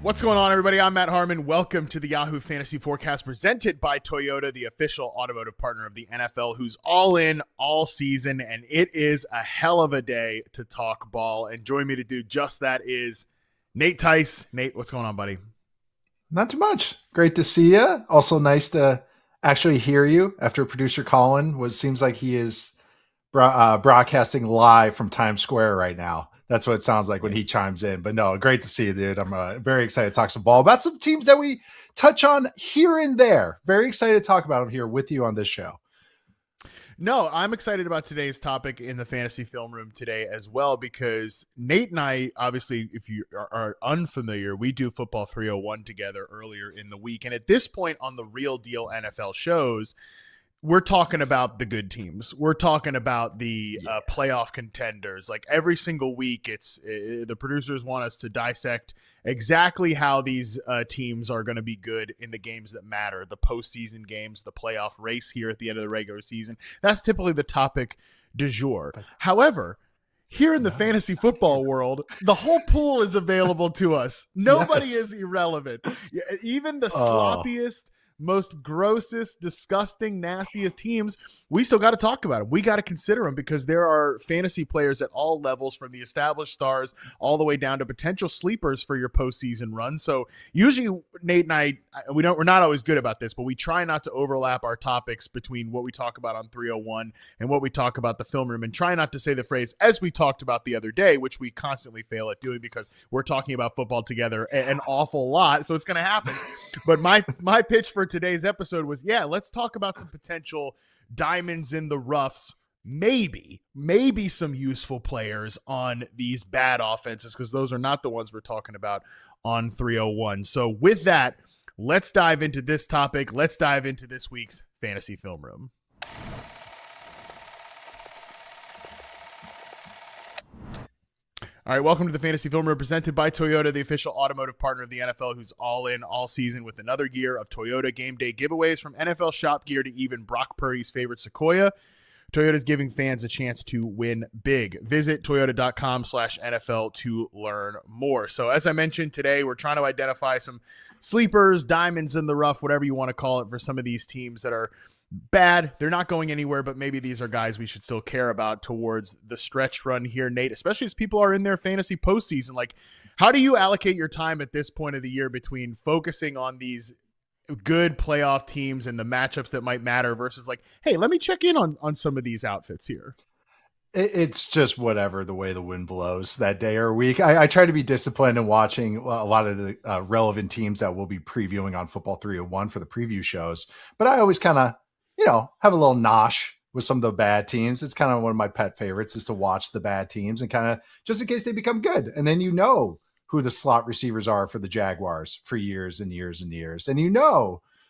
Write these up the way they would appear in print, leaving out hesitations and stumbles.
What's going on, everybody? I'm Matt Harmon. Welcome to the Yahoo Fantasy Forecast presented by Toyota, the official automotive partner of the NFL, who's all in all season, and it is a hell of a day to talk ball. And join me to do just that is Nate Tice. Nate, what's going on, buddy? Not too much. Great to see you. Also nice to actually hear you after producer Colin seems like he is broadcasting live from Times Square right now. That's what it sounds like when he chimes in. But no, great to see you, dude. I'm very excited to talk some ball about some teams that we touch on here and there. Very excited to talk about them here with you on this show. No, I'm excited about today's topic in the fantasy film room today as well, because Nate and I, obviously, if you are unfamiliar, we do Football 301 together earlier in the week. And at this point on the Real Deal NFL shows, we're talking about the good teams. We're talking about the playoff contenders. Like every single week, the producers want us to dissect exactly how these teams are going to be good in the games that matter, the postseason games, the playoff race here at the end of the regular season. That's typically the topic du jour. However, here in the fantasy football world, the whole pool is available to us. Nobody is irrelevant. Even the sloppiest, most grossest, disgusting, nastiest teams, we still got to talk about them. We got to consider them because there are fantasy players at all levels, from the established stars all the way down to potential sleepers for your postseason run. So usually Nate and I, we're not always good about this, but we try not to overlap our topics between what we talk about on 301 and what we talk about the film room, and try not to say the phrase "as we talked about the other day," which we constantly fail at doing because we're talking about football together an awful lot. So it's going to happen. But my pitch for today's episode was, let's talk about some potential diamonds in the roughs, maybe some useful players on these bad offenses, because those are not the ones we're talking about on 301. So with that, let's dive into this topic. Let's dive into this week's fantasy film room. All right, welcome to the Fantasy Film Room presented by Toyota, the official automotive partner of the NFL, who's all in all season with another year of Toyota game day giveaways, from NFL shop gear to even Brock Purdy's favorite Sequoia. Toyota's giving fans a chance to win big. Visit toyota.com/NFL to learn more. So as I mentioned today, we're trying to identify some sleepers, diamonds in the rough, whatever you want to call it, for some of these teams that are bad. They're not going anywhere, but maybe these are guys we should still care about towards the stretch run here, Nate, especially as people are in their fantasy postseason. Like, how do you allocate your time at this point of the year between focusing on these good playoff teams and the matchups that might matter versus like, hey, let me check in on some of these outfits here? It's just whatever the way the wind blows that day or week. I try to be disciplined in watching a lot of the relevant teams that we'll be previewing on Football 301 for the preview shows. But I always kind of, have a little nosh with some of the bad teams. It's kind of one of my pet favorites, is to watch the bad teams and kind of just in case they become good. And then who the slot receivers are for the Jaguars for years and years and years. And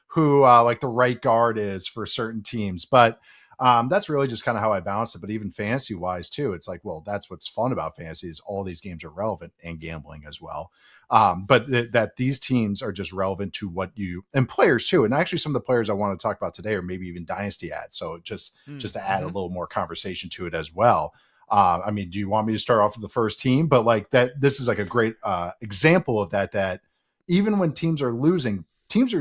who like the right guard is for certain teams. But that's really just kind of how I balance it. But even fantasy wise too, it's like, well, that's what's fun about fantasy, is all these games are relevant, and gambling as well. But that these teams are just relevant to and players too. And actually some of the players I want to talk about today are maybe even dynasty ads. So just to add a little more conversation to it as well. I mean, do you want me to start off with the first team? But like that, this is like a great example of that even when teams are losing, games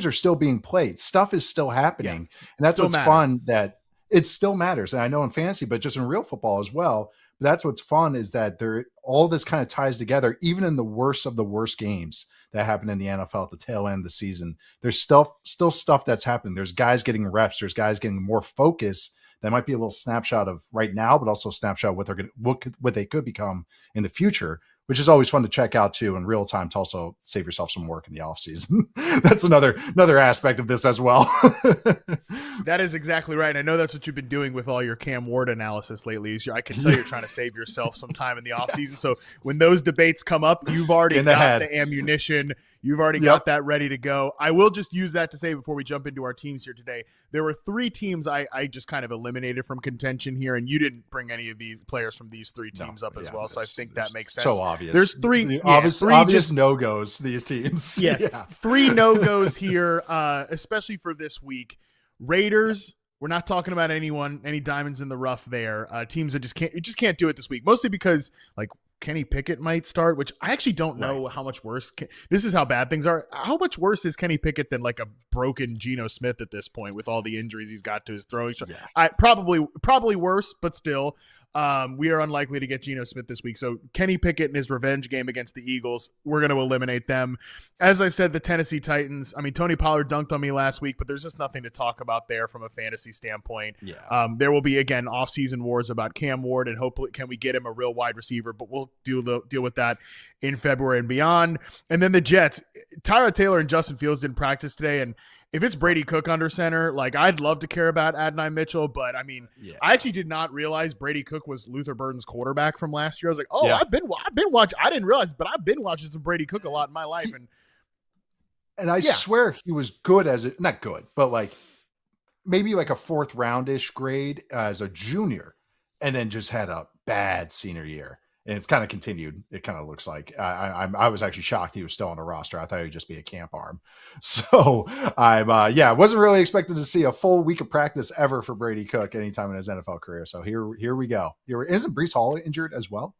are still being played. Stuff is still happening. Yeah. And that's what's fun, that it still matters. And I know in fantasy, but just in real football as well. But that's what's fun, is that all this kind of ties together, even in the worst of the worst games that happen in the NFL at the tail end of the season. There's still stuff that's happening. There's guys getting reps. There's guys getting more focus. That might be a little snapshot of right now, but also a snapshot of what they could become in the future, which is always fun to check out too in real time, to also save yourself some work in the off season. That's another aspect of this as well. That is exactly right. And I know that's what you've been doing with all your Cam Ward analysis lately. I can tell you're trying to save yourself some time in the off season. So when those debates come up, you've already got the ammunition. You've already got that ready to go. I will just use that to say, before we jump into our teams here today, there were three teams I just kind of eliminated from contention here, and you didn't bring any of these players from these three teams up as well. So I think that makes sense. So obvious. There's three obvious no-goes, these teams. Three no-goes here, especially for this week. Raiders, we're not talking about any diamonds in the rough there. Teams that you just can't do it this week, mostly because like Kenny Pickett might start, which I actually don't know how much worse. This is how bad things are. How much worse is Kenny Pickett than like a broken Geno Smith at this point with all the injuries he's got to his throwing? I probably worse, but still. We are unlikely to get Geno Smith this week. So Kenny Pickett in his revenge game against the Eagles, we're going to eliminate them. As I've said, the Tennessee Titans, I mean, Tony Pollard dunked on me last week, but there's just nothing to talk about there from a fantasy standpoint. Yeah. There will be, again, off-season wars about Cam Ward, and hopefully can we get him a real wide receiver, but we'll deal with that in February and beyond. And then the Jets, Tyrod Taylor and Justin Fields didn't practice today, and if it's Brady Cook under center, like I'd love to care about Adonai Mitchell, but I mean, I actually did not realize Brady Cook was Luther Burden's quarterback from last year. I was like, I've been watching. I didn't realize, but I've been watching some Brady Cook a lot in my life, and I swear he was good not good, but like maybe like a 4th roundish grade as a junior, and then just had a bad senior year. And it's kind of continued. It kind of looks like I was actually shocked he was still on the roster. I thought he'd just be a camp arm. So I wasn't really expecting to see a full week of practice ever for Brady Cook anytime in his NFL career. So here we go. Isn't Breece Hall injured as well?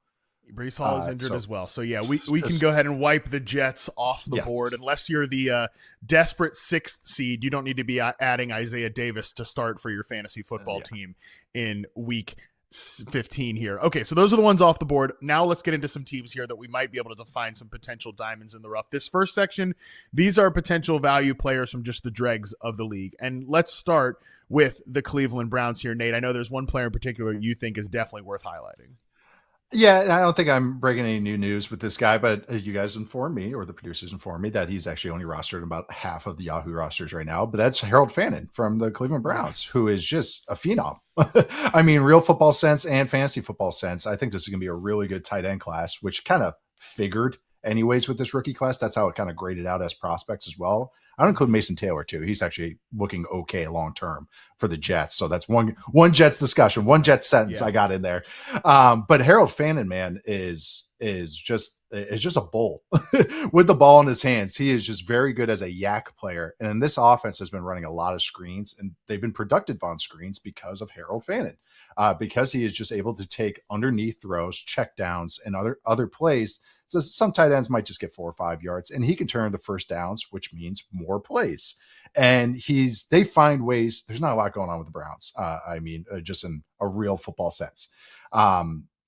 Breece Hall is injured as well. So yeah, we can go ahead and wipe the Jets off the board. Unless you're the desperate 6th seed, you don't need to be adding Isaiah Davis to start for your fantasy football team in week 15 here. Okay, so those are the ones off the board. Now let's get into some teams here that we might be able to find some potential diamonds in the rough. This first section, these are potential value players from just the dregs of the league. And let's start with the Cleveland Browns here, Nate. I know there's one player in particular you think is definitely worth highlighting. Yeah, I don't think I'm breaking any new news with this guy, but you guys informed me, or the producers informed me, that he's actually only rostered in about half of the Yahoo rosters right now. But that's Harold Fannin from the Cleveland Browns, who is just a phenom. I mean, real football sense and fantasy football sense. I think this is going to be a really good tight end class, which kind of figured anyways with this rookie class. That's how it kind of graded out as prospects as well. I don't include Mason Taylor too. He's actually looking okay long term for the Jets. So that's one Jets discussion, one Jets sentence I got in there. But Harold Fannin, man, is just a bull with the ball in his hands. He is just very good as a yak player. And this offense has been running a lot of screens, and they've been productive on screens because of Harold Fannin, because he is just able to take underneath throws, check downs, and other plays. So some tight ends might just get 4 or 5 yards, and he can turn into first downs, which means more plays. And they find ways. There's not a lot going on with the Browns. Just in a real football sense.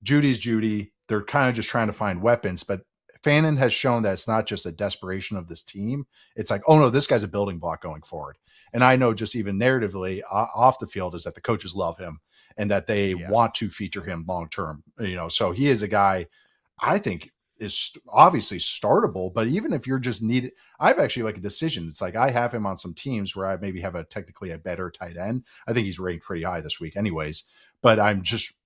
Judy's Judy. They're kind of just trying to find weapons, but Fannin has shown that it's not just a desperation of this team. It's like, oh no, this guy's a building block going forward. And I know just even narratively off the field is that the coaches love him and that they want to feature him long-term, so he is a guy I think is obviously startable, but even if you're just needed, I've actually like a decision. It's like, I have him on some teams where I maybe have technically a better tight end. I think he's ranked pretty high this week anyways, but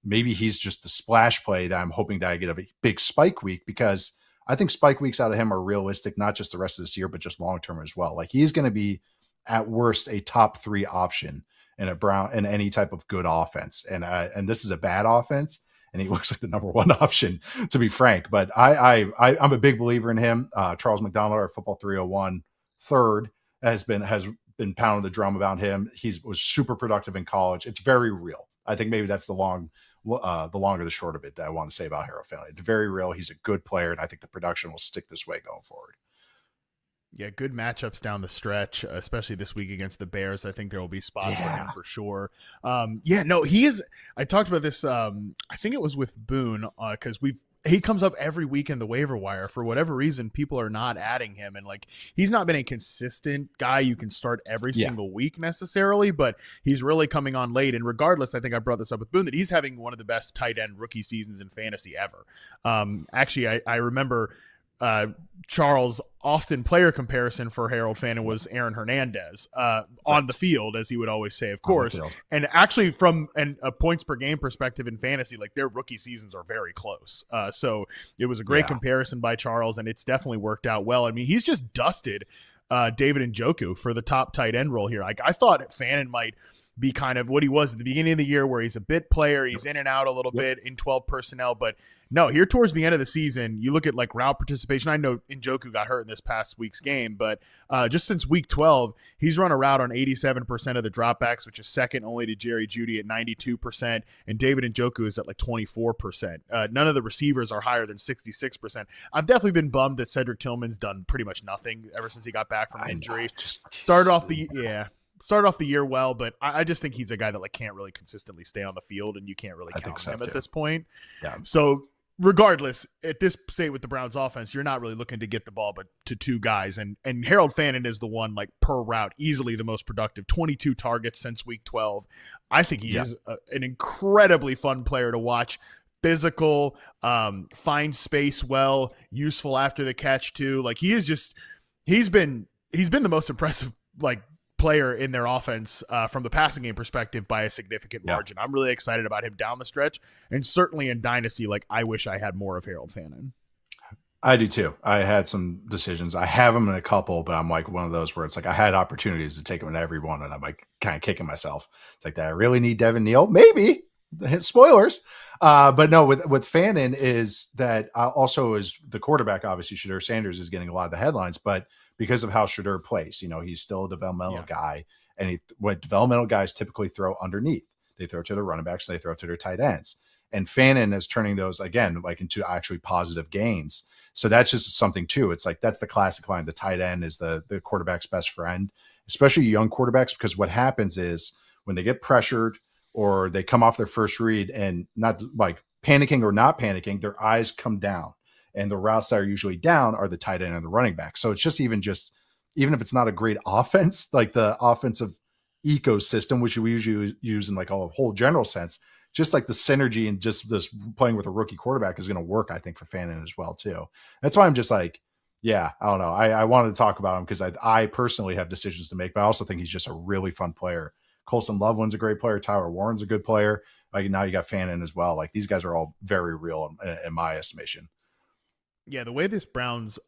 maybe he's just the splash play that I'm hoping that I get a big spike week, because I think spike weeks out of him are realistic, not just the rest of this year, but just long-term as well. Like, he's going to be at worst a top 3 option in any type of good offense. And this is a bad offense, and he looks like the number 1 option, to be frank. But I'm a big believer in him. Charles McDonald, our Football 301 third, has been pounding the drum about him. Was super productive in college. It's very real. I think maybe that's the long or the short of it that I want to say about Harold Fannin. It's very real. He's a good player, and I think the production will stick this way going forward. Yeah, good matchups down the stretch, especially this week against the Bears. I think there will be spots for him for sure. He is. I talked about this. I think it was with Boone, because he comes up every week in the waiver wire. For whatever reason, people are not adding him, and like, he's not been a consistent guy you can start every single week necessarily, but he's really coming on late. And regardless, I think I brought this up with Boone, that he's having one of the best tight end rookie seasons in fantasy ever. Actually, I remember Charles' often player comparison for Harold Fannin was Aaron Hernandez on the field, as he would always say, of course. And actually, from a points per game perspective in fantasy, like, their rookie seasons are very close. So it was a great comparison by Charles, and it's definitely worked out well. I mean, he's just dusted David Njoku for the top tight end role here. Like, I thought Fannin might be kind of what he was at the beginning of the year, where he's a bit player, he's in and out a little Yep. bit in 12 personnel. But no, here towards the end of the season, you look at like route participation. I know Njoku got hurt in this past week's game, but just since week 12, he's run a route on 87% of the dropbacks, which is second only to Jerry Jeudy at 92%, and David Njoku is at like 24%. None of the receivers are higher than 66%. I've definitely been bummed that Cedric Tillman's done pretty much nothing ever since he got back from injury. Started off the year well, but I just think he's a guy that like can't really consistently stay on the field, and you can't really count him at this point. Yeah. So regardless, at this state with the Browns offense, you're not really looking to get the ball but to two guys, and Harold Fannin is the one like per route easily the most productive, 22 targets since week 12. I think he is an incredibly fun player to watch. Physical, finds space well, useful after the catch too. Like he's been the most impressive like player in their offense from the passing game perspective by a significant margin. I'm really excited about him down the stretch, and certainly in Dynasty, like I wish I had more of Harold Fannin. I do too. I had some decisions. I have him in a couple, but I'm like one of those where it's like I had opportunities to take him in every one, and I'm like kind of kicking myself. It's like, that I really need Devin Neal? Maybe. Spoilers. But no, with Fannin is that also is the quarterback. Obviously, Shedeur Sanders is getting a lot of the headlines, but because of how Shedeur plays, he's still a developmental guy, and what developmental guys typically throw underneath, they throw to their running backs, they throw to their tight ends, and Fannin is turning those again like into actually positive gains. So that's just something too. It's like that's the classic line: the tight end is the quarterback's best friend, especially young quarterbacks, because what happens is when they get pressured or they come off their first read and not like panicking or not panicking, their eyes come down. And the routes that are usually down are the tight end and the running back. So it's just even if it's not a great offense, like the offensive ecosystem, which we usually use in like a whole general sense, just like the synergy and just this playing with a rookie quarterback is going to work, I think, for Fannin as well too. That's why I'm just like, I don't know. I wanted to talk about him because I personally have decisions to make, but I also think he's just a really fun player. Colson Loveland's a great player. Tyler Warren's a good player. Like now you got Fannin as well. Like these guys are all very real in my estimation. Yeah, the way this Browns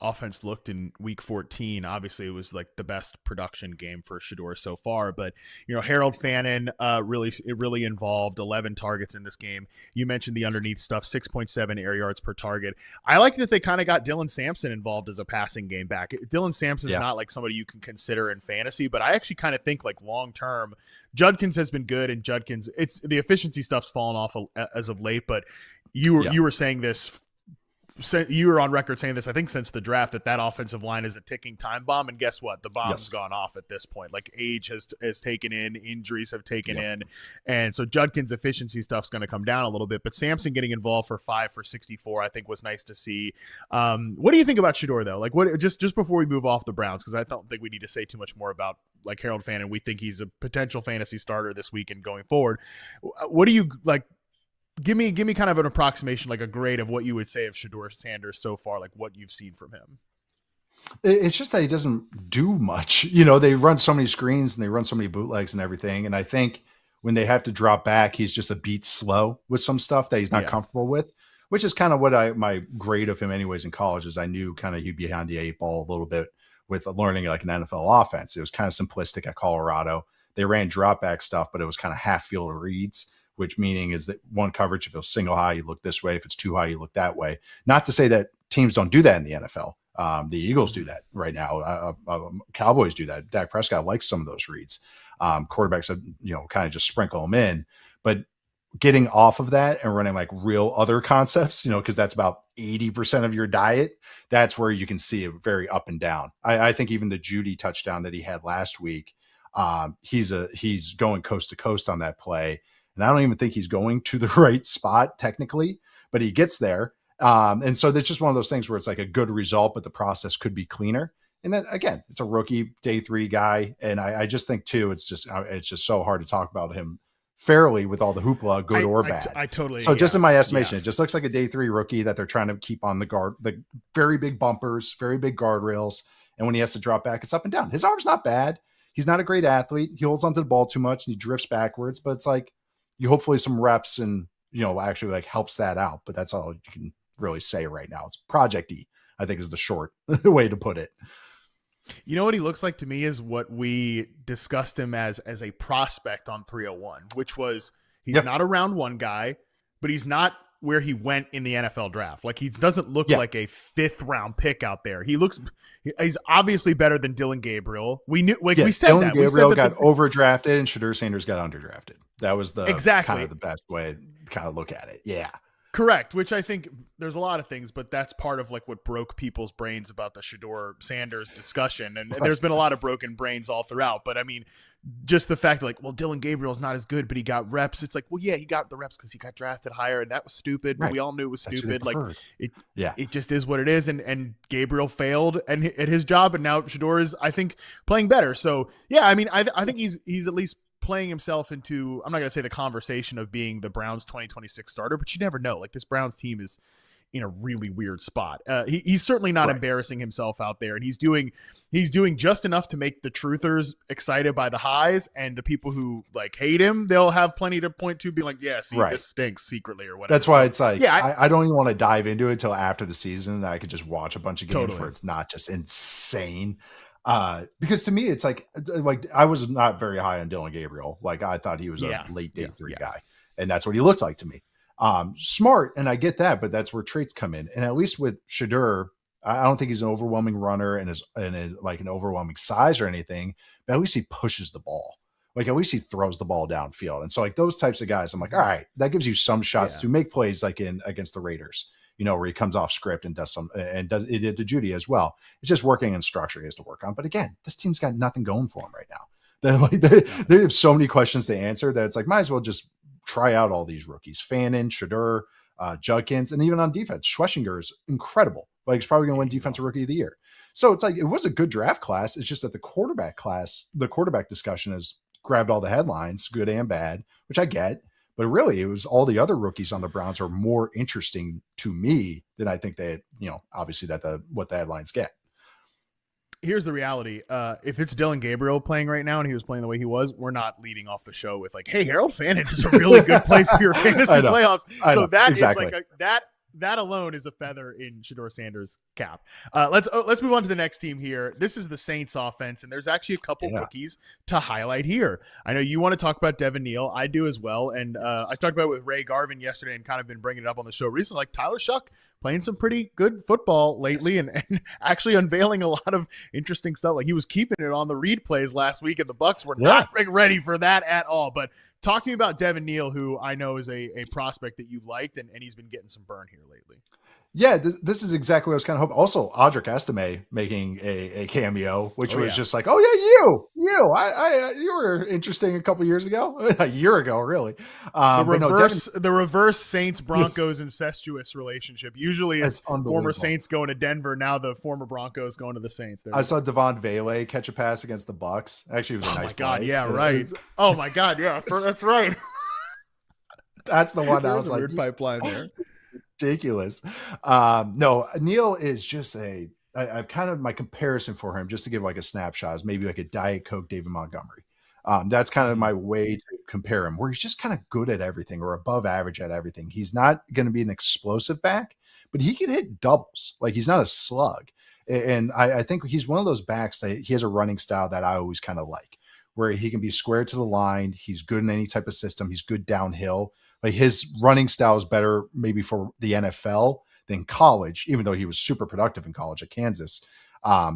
offense looked in week 14, obviously it was like the best production game for Shedeur so far. But, Harold Fannin really involved 11 targets in this game. You mentioned the underneath stuff, 6.7 air yards per target. I like that they kind of got Dylan Sampson involved as a passing game back. Dylan Sampson's not like somebody you can consider in fantasy, but I actually kind of think like long term, Judkins has been good, and Judkins, it's the efficiency stuff's fallen off as of late. But you were saying this. So you were on record saying this, I think, since the draft, that offensive line is a ticking time bomb. And guess what? The bomb's gone off at this point. Like age has taken in, injuries have taken in. And so Judkins' efficiency stuff's going to come down a little bit. But Sampson getting involved for 5 for 64, I think was nice to see. What do you think about Shedeur, though? Like what just before we move off the Browns, because I don't think we need to say too much more about like Harold Fannin. We think he's a potential fantasy starter this week and going forward. What do you like? Give me kind of an approximation, like a grade of what you would say of Shedeur Sanders so far, like what you've seen from him. It's just that he doesn't do much. They run so many screens and they run so many bootlegs and everything. And I think when they have to drop back, he's just a beat slow with some stuff that he's not comfortable with, which is kind of what my grade of him anyways in college is. I knew kind of he'd be behind the 8 ball a little bit with learning like an NFL offense. It was kind of simplistic at Colorado. They ran drop back stuff, but it was kind of half field reads, which meaning is that one coverage, if it's single high, you look this way. If it's too high, you look that way. Not to say that teams don't do that in the NFL. The Eagles do that right now. Cowboys do that. Dak Prescott likes some of those reads. Quarterbacks, kind of just sprinkle them in. But getting off of that and running like real other concepts, because that's about 80% of your diet, that's where you can see it very up and down. I think even the Jeudy touchdown that he had last week, he's going coast to coast on that play. And I don't even think he's going to the right spot technically, but he gets there. And so it's just one of those things where it's like a good result, but the process could be cleaner. And then again, it's a rookie day 3 guy. And I just think too, it's just so hard to talk about him fairly with all the hoopla, good or bad. I totally. So just in my estimation, it just looks like a day 3 rookie that they're trying to keep on the very big bumpers, very big guardrails. And when he has to drop back, it's up and down. His arm's not bad. He's not a great athlete. He holds onto the ball too much and he drifts backwards, but it's like, you hopefully some reps and, actually like helps that out. But that's all you can really say right now. It's Project E, I think is the short way to put it. You know what he looks like to me is what we discussed him as a prospect on 301, which was he's Yep. not a round one guy, but he's not where he went in the NFL draft. Like he doesn't look Yeah. like a 5th round pick out there. He's obviously better than Dylan Gabriel. We knew, like we said Dylan that. Gabriel we said got overdrafted and Shadur Sanders got underdrafted. That was the exactly kind of the best way to kind of look at it. Yeah. correct, which I think there's a lot of things, but that's part of like what broke people's brains about the Shador Sanders discussion. And there's been a lot of broken brains all throughout. But I mean, just the fact like, well, Dylan Gabriel's not as good, but he got reps. It's like, well, yeah, he got the reps because he got drafted higher, and that was stupid. But we all knew it was stupid. Like it just is what it is. And Gabriel failed at his job, and now Shador is, I think, playing better. So yeah, I mean, I think he's at least playing himself into, I'm not going to say the conversation of being the Browns 2026 starter, but you never know. Like this Browns team is in a really weird spot. He's certainly not embarrassing himself out there, and he's doing just enough to make the truthers excited by the highs, and the people who like hate him, they'll have plenty to point to, being like, yeah, see, this stinks secretly or whatever. That's why it's like, I don't even want to dive into it until after the season. That I could just watch a bunch of games where it's not just insane. Because to me, it's like I was not very high on Dylan Gabriel. Like I thought he was a late day 3 guy, and that's what he looked like to me. Smart, and I get that, but that's where traits come in. And at least with Shadur, I don't think he's an overwhelming runner and like an overwhelming size or anything, but at least he pushes the ball. Like at least he throws the ball downfield. And so like those types of guys, I'm like, all right, that gives you some shots to make plays like against the Raiders, where he comes off script and does it did to Judy as well. It's just working in structure he has to work on. But again, this team's got nothing going for him right now. They have so many questions to answer that it's like, might as well just try out all these rookies. Fannin, Shadur, Judkins, and even on defense, Schlesinger is incredible. Like he's probably going to win Defensive Rookie of the Year. So it's like, it was a good draft class. It's just that the quarterback discussion has grabbed all the headlines, good and bad, which I get. But really, it was all the other rookies on the Browns are more interesting to me than I think they, obviously what the headlines get. Here's the reality. If it's Dylan Gabriel playing right now and he was playing the way he was, we're not leading off the show with like, hey, Harold Fannin is a really good play for your fantasy playoffs. So that exactly. Is like that alone is a feather in Shador Sanders' cap. Let's move on to the next team here. This is the Saints offense, and there's actually a couple rookies to highlight here. I know you want to talk about Devin Neal. I do as well. And I talked about it with Ray Garvin yesterday and kind of been bringing it up on the show recently. Like Tyler Shuck playing some pretty good football lately and actually unveiling a lot of interesting stuff. Like he was keeping it on the read plays last week, and the Bucs were not ready for that at all. But talk to me about Devin Neal, who I know is a prospect that you liked, and he's been getting some burn here lately. Yeah, this is exactly what I was kind of hoping. Also, Audric Estime making a cameo, which was just like, oh yeah, you were interesting a couple years ago, a year ago, really. The reverse Saints Broncos incestuous relationship. Usually, it's former Saints going to Denver. Now the former Broncos going to the Saints. I saw Devon Vele catch a pass against the Bucs. Actually, it was a nice play. Oh my god, yeah, that's right. That's the one that was like weird pipeline there. Ridiculous. No, Neal is just I've kind of my comparison for him, just to give like a snapshot, is maybe like a Diet Coke David Montgomery. That's kind of my way to compare him, where he's just kind of good at everything or above average at everything. He's not going to be an explosive back, but he can hit doubles. Like he's not a slug. And I think he's one of those backs that he has a running style that I always kind of like, where he can be squared to the line. He's good in any type of system. He's good downhill. Like his running style is better maybe for the NFL than college, even though he was super productive in college at Kansas,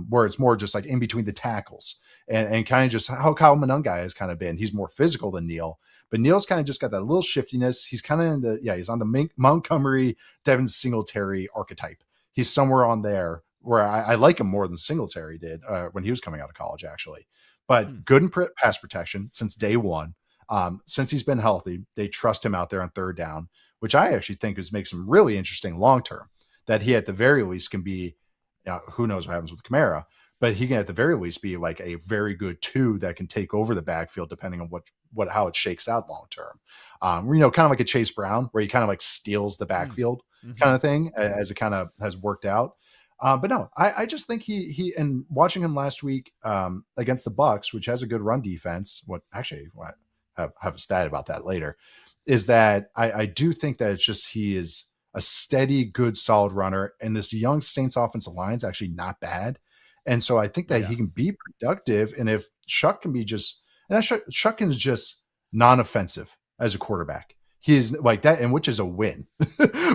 where it's more just like in between the tackles and kind of just how Kyle Monangai has kind of been. He's more physical than Neal, but Neal's kind of just got that little shiftiness. He's kind of he's on the Montgomery, Devin Singletary archetype. He's somewhere on there where I like him more than Singletary did when he was coming out of college, actually. But good in pass protection since day one. Since he's been healthy, they trust him out there on third down, which I actually think makes him really interesting long-term, that he at the very least can be, who knows what happens with Kamara, but he can at the very least be like a very good 2 that can take over the backfield depending on how it shakes out long-term. Kind of like a Chase Brown where he kind of like steals the backfield kind of thing as it kind of has worked out. But no, I just think he and watching him last week against the Bucs, which has a good run defense. Have a stat about that later, is that I do think that it's just he is a steady, good, solid runner, and this young Saints offensive line is actually not bad. And so I think that Yeah. he can be productive. And if Shuck can be Shuck is just non-offensive as a quarterback. He is like that, and which is a win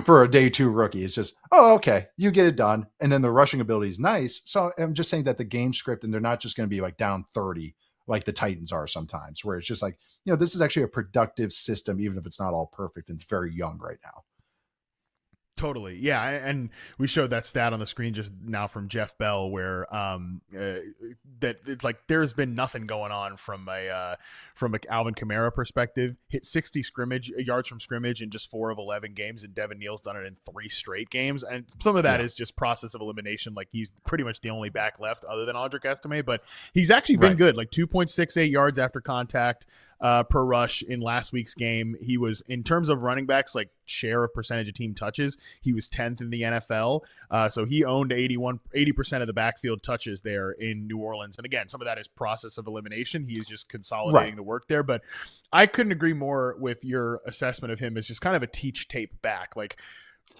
for a day 2 rookie. It's just, oh, okay, you get it done. And then the rushing ability is nice. So I'm just saying that the game script, and they're not just going to be like down 30 like the Titans are sometimes, where it's just like, this is actually a productive system, even if it's not all perfect and it's very young right now. Totally. Yeah. And we showed that stat on the screen just now from Jeff Bell, where that it's like there's been nothing going on from a Alvin Kamara perspective. Hit 60 yards from scrimmage in just 4 of 11 games, and Devin Neal's done it in 3 straight games. And some of that is just process of elimination. Like, he's pretty much the only back left other than Audric Estime, but he's actually been good. Like 2.68 yards after contact per rush in last week's game. He was, in terms of running backs, like share of percentage of team touches, he was 10th in the NFL. So he owned 80% of the backfield touches there in New Orleans. And again, some of that is process of elimination. He is just consolidating the work there. But I couldn't agree more with your assessment of him as just kind of a teach tape back. Like,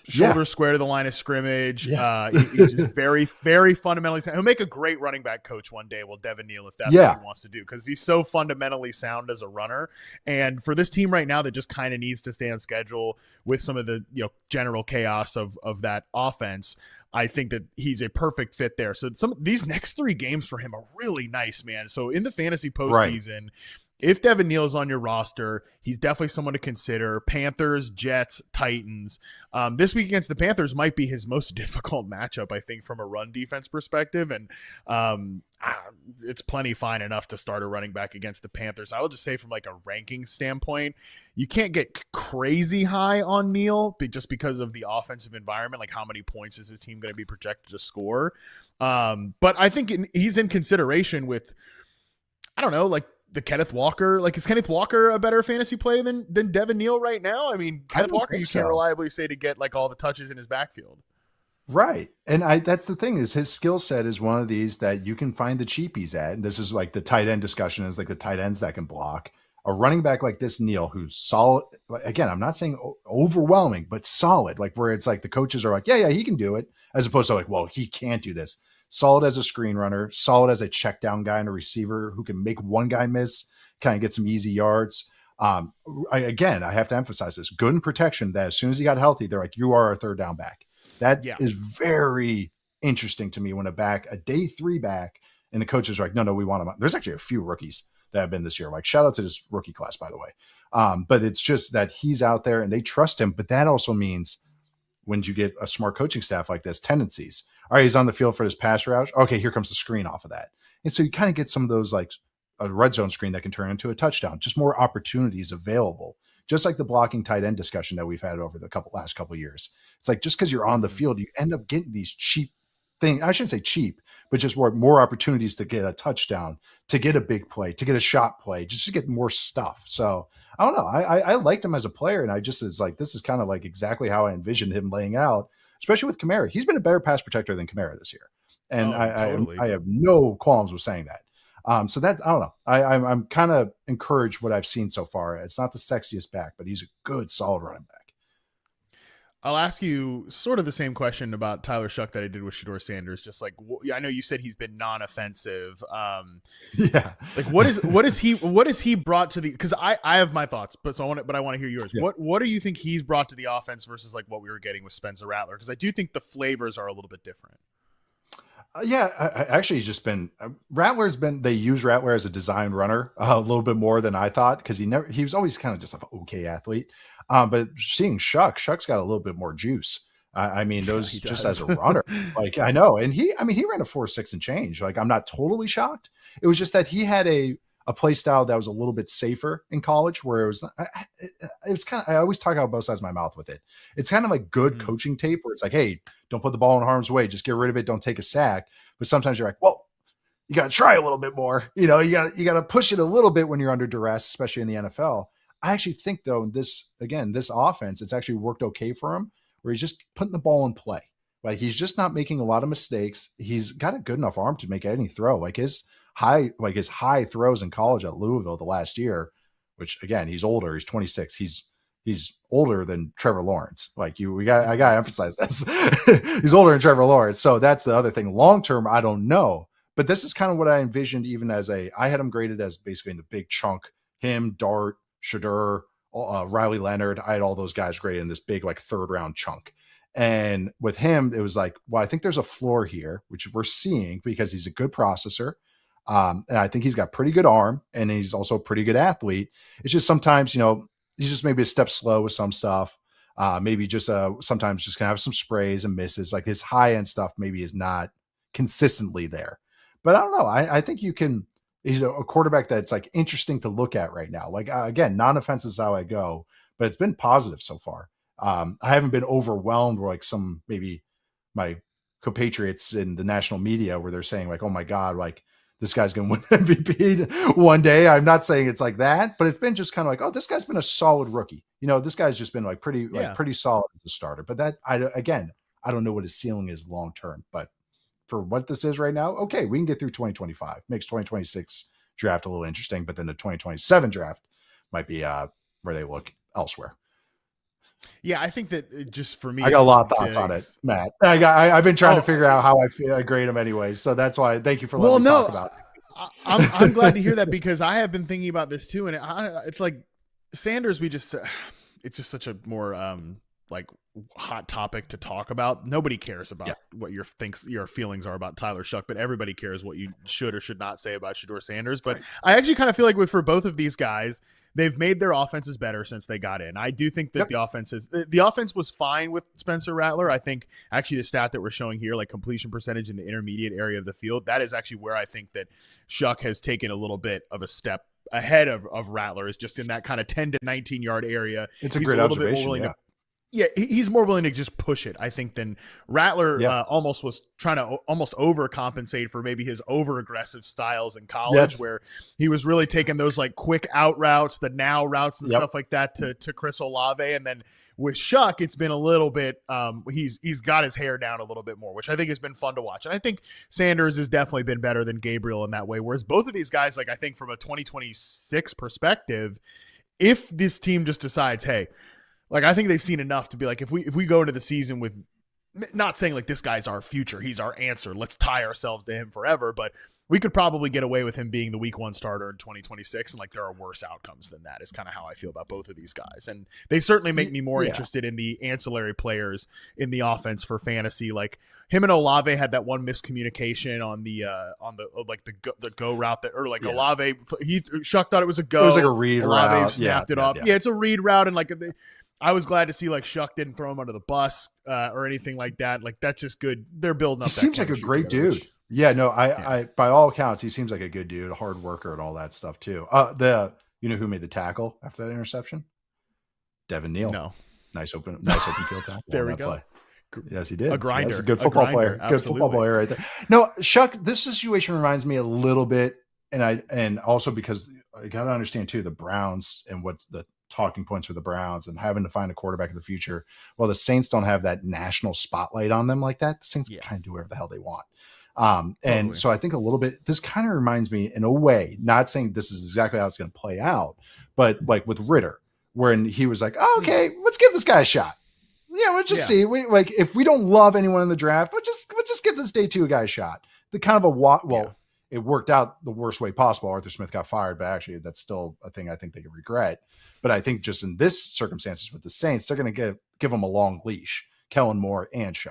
shoulders square to the line of scrimmage. Yes. He's just very, very fundamentally sound. He'll make a great running back coach one day, Devin Neal, if that's what he wants to do, because he's so fundamentally sound as a runner. And for this team right now that just kind of needs to stay on schedule with some of the general chaos of that offense, I think that he's a perfect fit there. So these next 3 games for him are really nice, man. So in the fantasy postseason, if Devin Neal is on your roster, he's definitely someone to consider. Panthers, Jets, Titans. This week against the Panthers might be his most difficult matchup, I think, from a run defense perspective. And it's plenty fine enough to start a running back against the Panthers. I will just say, from like a ranking standpoint, you can't get crazy high on Neal just because of the offensive environment. Like, how many points is his team going to be projected to score? But I think he's in consideration with, I don't know, like, the Kenneth Walker. Like, is Kenneth Walker a better fantasy play than Devin Neal right now? I mean, Kenneth Walker, you can't reliably say to get like all the touches in his backfield. Right. And that's the thing, is his skill set is one of these that you can find the cheapies at. And this is like the tight end discussion, is like the tight ends that can block. A running back like this Neal, who's solid. Again, I'm not saying overwhelming, but solid, like where it's like the coaches are like, yeah, he can do it, as opposed to like, well, he can't do this. Solid as a screen runner, solid as a check down guy and a receiver who can make one guy miss, kind of get some easy yards. I have to emphasize this: good in protection. That as soon as he got healthy, they're like, you are our 3rd down back. That is very interesting to me when a day 3 back, and the coaches are like, no, we want him. There's actually a few rookies that have been this year. Like, shout out to this rookie class, by the way. But it's just that he's out there and they trust him. But that also means, when you get a smart coaching staff like this, tendencies. All right, he's on the field for his pass route. Okay, here comes the screen off of that. And so you kind of get some of those, like a red zone screen that can turn into a touchdown, just more opportunities available. Just like the blocking tight end discussion that we've had over the last couple of years. It's like, just because you're on the field, you end up getting these cheap things. I shouldn't say cheap, but just more opportunities to get a touchdown, to get a big play, to get a shot play, just to get more stuff. So I don't know. I liked him as a player, and it's like, this is kind of like exactly how I envisioned him laying out, especially with Kamara. He's been a better pass protector than Kamara this year. And I have no qualms with saying that. So that's, I don't know. I'm kind of encouraged what I've seen so far. It's not the sexiest back, but he's a good, solid running back. I'll ask you sort of the same question about Tyler Shuck that I did with Shedeur Sanders. Just like, I know you said he's been non-offensive. Like, what is he brought to the? Because I have my thoughts, but I want to hear yours. Yeah. What do you think he's brought to the offense versus like what we were getting with Spencer Rattler? Because I do think the flavors are a little bit different. I actually he's just been they use Rattler as a design runner a little bit more than I thought, because he was always kind of just like an okay athlete. But seeing Shuck's got a little bit more juice. I mean, those just as a runner, like, I know. And he ran a 4.6 and change. Like, I'm not totally shocked. It was just that he had a play style that was a little bit safer in college, where it was kind of, I always talk out both sides of my mouth with it. It's kind of like good coaching tape, where it's like, hey, don't put the ball in harm's way. Just get rid of it. Don't take a sack. But sometimes you're like, well, you got to try a little bit more. You got to push it a little bit when you're under duress, especially in the NFL. I actually think, though, this offense, it's actually worked okay for him, where he's just putting the ball in play. Like, he's just not making a lot of mistakes. He's got a good enough arm to make any throw. Like his high throws in college at Louisville the last year, which, again, he's older. He's 26. He's he's older than Trevor Lawrence. Like I gotta emphasize this. He's older than Trevor Lawrence. So that's the other thing. Long term, I don't know. But this is kind of what I envisioned, even as I had him graded as basically in the big chunk. Him, Dart, Shadur, Riley Leonard. I had all those guys graded in this big, like, 3rd round chunk. And with him, it was like, well, I think there's a floor here, which we're seeing because he's a good processor. And I think he's got pretty good arm, and he's also a pretty good athlete. It's just sometimes, he's just maybe a step slow with some stuff. Maybe just sometimes just gonna have some sprays and misses. Like, his high end stuff maybe is not consistently there. But I don't know. I think he's a quarterback that's, like, interesting to look at right now. Like, again, non-offensive is how I go, but it's been positive so far. I haven't been overwhelmed where, like, some maybe my compatriots in the national media where they're saying, like, oh my God, like, this guy's going to win MVP one day. I'm not saying it's like that, but it's been just kind of like, oh, this guy's been a solid rookie. This guy's just been pretty solid as a starter. But that, I don't know what his ceiling is long term, but for what this is right now, okay, we can get through 2025. Makes 2026 draft a little interesting, but then the 2027 draft might be where they look elsewhere. Yeah, I think that just for me, I got a lot of thoughts on it, Matt. I've been trying to figure out how I grade them anyways, so that's why. Thank you for letting me talk about it. I'm glad to hear that, because I have been thinking about this too, and it's like Sanders. It's just such a more like hot topic to talk about. Nobody cares about what your feelings are about Tyler Shough, but everybody cares what you should or should not say about Shedeur Sanders. But I actually kind of feel like for both of these guys, they've made their offenses better since they got in. I do think that the offense was fine with Spencer Rattler. I think actually the stat that we're showing here, like completion percentage in the intermediate area of the field, that is actually where I think that Shough has taken a little bit of a step ahead of Rattler, is just in that kind of 10 to 19 yard area. It's a great observation. He's more willing to just push it, I think, than Rattler almost was trying to almost overcompensate for maybe his over-aggressive styles in college, where he was really taking those like quick out routes, the now routes and stuff like that to Chris Olave. And then with Shough, it's been a little bit he's got his hair down a little bit more, which I think has been fun to watch. And I think Sanders has definitely been better than Gabriel in that way, whereas both of these guys, like, I think from a 2026 perspective, if this team just decides, hey, like, I think they've seen enough to be like, if we go into the season with, not saying like this guy's our future, he's our answer, let's tie ourselves to him forever, but we could probably get away with him being the week 1 starter in 2026. And like, there are worse outcomes than that, is kind of how I feel about both of these guys. And they certainly make me more interested in the ancillary players in the offense for fantasy. Like, him and Olave had that one miscommunication on the go route that, or like Olave, Shough thought it was a go. It was like a read Olave route. snapped it off. Yeah, it's a read route. And like, I was glad to see like Shough didn't throw him under the bus or anything like that. Like, that's just good. They're building up. He seems like a great dude. I by all accounts, he seems like a good dude, a hard worker, and all that stuff too. Who made the tackle after that interception? Devin Neal. No, nice open field tackle. There we go. Play. Yes, he did. A grinder. That's a good football player. Absolutely. Good football player right there. No, Shough, this situation reminds me a little bit, and also because I got to understand too the Browns and what's the talking points for the Browns and having to find a quarterback in the future. Well, the Saints don't have that national spotlight on them like that. The Saints kind of do whatever the hell they want. And so I think a little bit, this kind of reminds me in a way, not saying this is exactly how it's going to play out, but like with Ritter, when he was like, oh, okay, let's give this guy a shot. Yeah, we'll just see. We like, if we don't love anyone in the draft, we'll just give this day 2 guy a shot. The kind of it worked out the worst way possible. Arthur Smyth got fired, but actually that's still a thing I think they could regret. But I think just in this circumstances with the Saints, they're going to give them a long leash, Kellen Moore and Shough.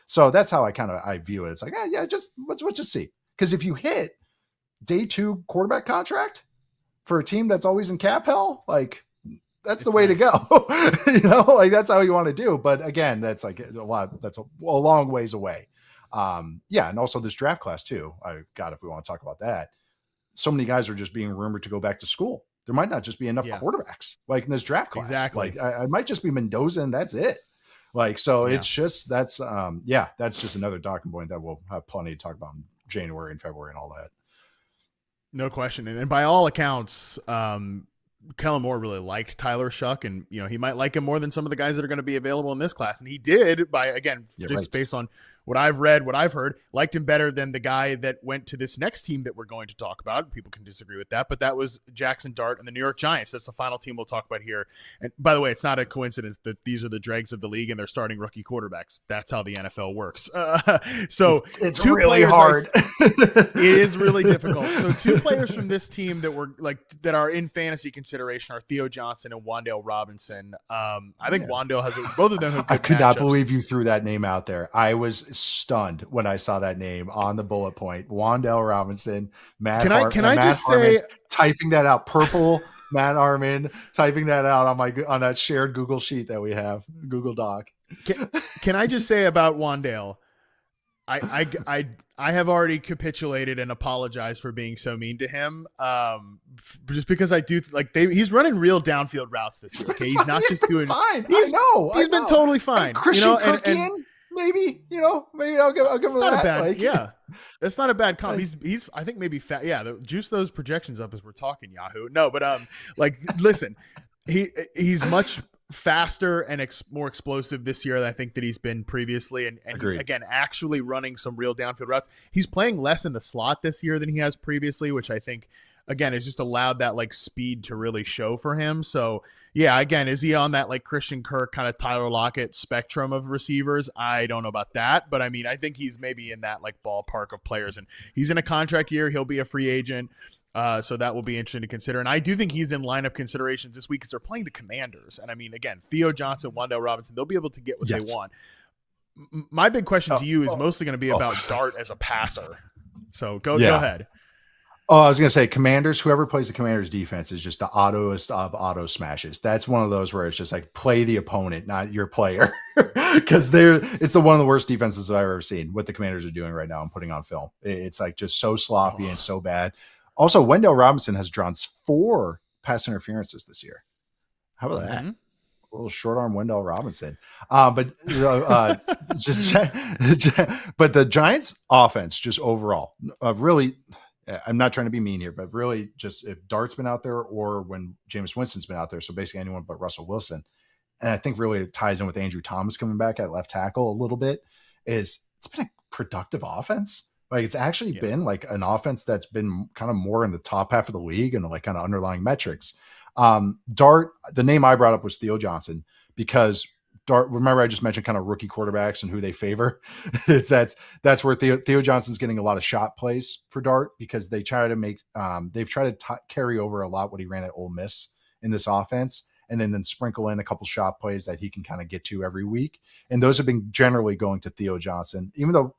So that's how I view it. It's like, let's just see. Because if you hit day 2 quarterback contract for a team that's always in cap hell, like that's the way to go. Like that's how you want to do. But again, that's like that's a long ways away. And also this draft class too. If we want to talk about that, so many guys are just being rumored to go back to school. There might not just be enough quarterbacks like in this draft class. Exactly. Like I might just be Mendoza and that's it. Like, so it's just, that's just another talking point that we'll have plenty to talk about in January and February and all that. No question. And by all accounts, Kellen Moore really liked Tyler Shough, and he might like him more than some of the guys that are going to be available in this class. And he did based on what I've read, what I've heard, liked him better than the guy that went to this next team that we're going to talk about. People can disagree with that, but that was Jackson Dart and the New York Giants. That's the final team we'll talk about here. And by the way, it's not a coincidence that these are the dregs of the league and they're starting rookie quarterbacks. That's how the NFL works. So it's really hard. It is really difficult. So two players from this team that are in fantasy consideration are Theo Johnson and Wan'Dale Robinson. I think Wan'Dale has both of them have good I could not matchups. believe you threw that name out there. I was stunned when I saw that name on the bullet point. Wan'Dale Robinson, Matt Harmon, typing that out. Purple Matt Harmon, typing that out on that shared Google sheet that we have, Google Doc. Can I just say about Wan'Dale? I have already capitulated and apologized for being so mean to him. Just because I do he's running real downfield routes this year. Okay, he's not just doing fine. He's been totally fine. Christian Kirkian, maybe I'll give him that. That's not a bad comp. He's I think maybe fat. Yeah, juice those projections up as we're talking, Yahoo. No, but listen, he's much faster and more explosive this year than I think that he's been previously. And he's, again, actually running some real downfield routes. He's playing less in the slot this year than he has previously, which I think, again, has just allowed that speed to really show for him. So, yeah, again, is he on that Christian Kirk kind of Tyler Lockett spectrum of receivers? I don't know about that, but I mean, I think he's maybe in that ballpark of players, and he's in a contract year. He'll be a free agent. So that will be interesting to consider. And I do think he's in lineup considerations this week because they're playing the Commanders. And I mean, again, Theo Johnson, Wan'Dale Robinson, they'll be able to get what they want. My big question to you is mostly going to be about Dart as a passer. So go ahead. Oh, I was going to say Commanders, whoever plays the Commanders defense is just the autoest of auto smashes. That's one of those where it's just play the opponent, not your player. Because it's one of the worst defenses I've ever seen. What the Commanders are doing right now and putting on film. It's just so sloppy and so bad. Also, Wan'Dale Robinson has drawn 4 pass interferences this year. How about that? A little short arm Wan'Dale Robinson. But the Giants offense just overall, really, I'm not trying to be mean here, but really just if Dart's been out there or when Jameis Winston's been out there, so basically anyone but Russell Wilson. And I think really it ties in with Andrew Thomas coming back at left tackle a little bit, it's been a productive offense. It's actually been an offense that's been kind of more in the top half of the league and kind of underlying metrics. Dart, the name I brought up was Theo Johnson because Dart, remember I just mentioned kind of rookie quarterbacks and who they favor. That's where Theo Johnson's getting a lot of shot plays for Dart because they try to make, they've tried to carry over a lot what he ran at Ole Miss in this offense. And then sprinkle in a couple shot plays that he can kind of get to every week. And those have been generally going to Theo Johnson, even though,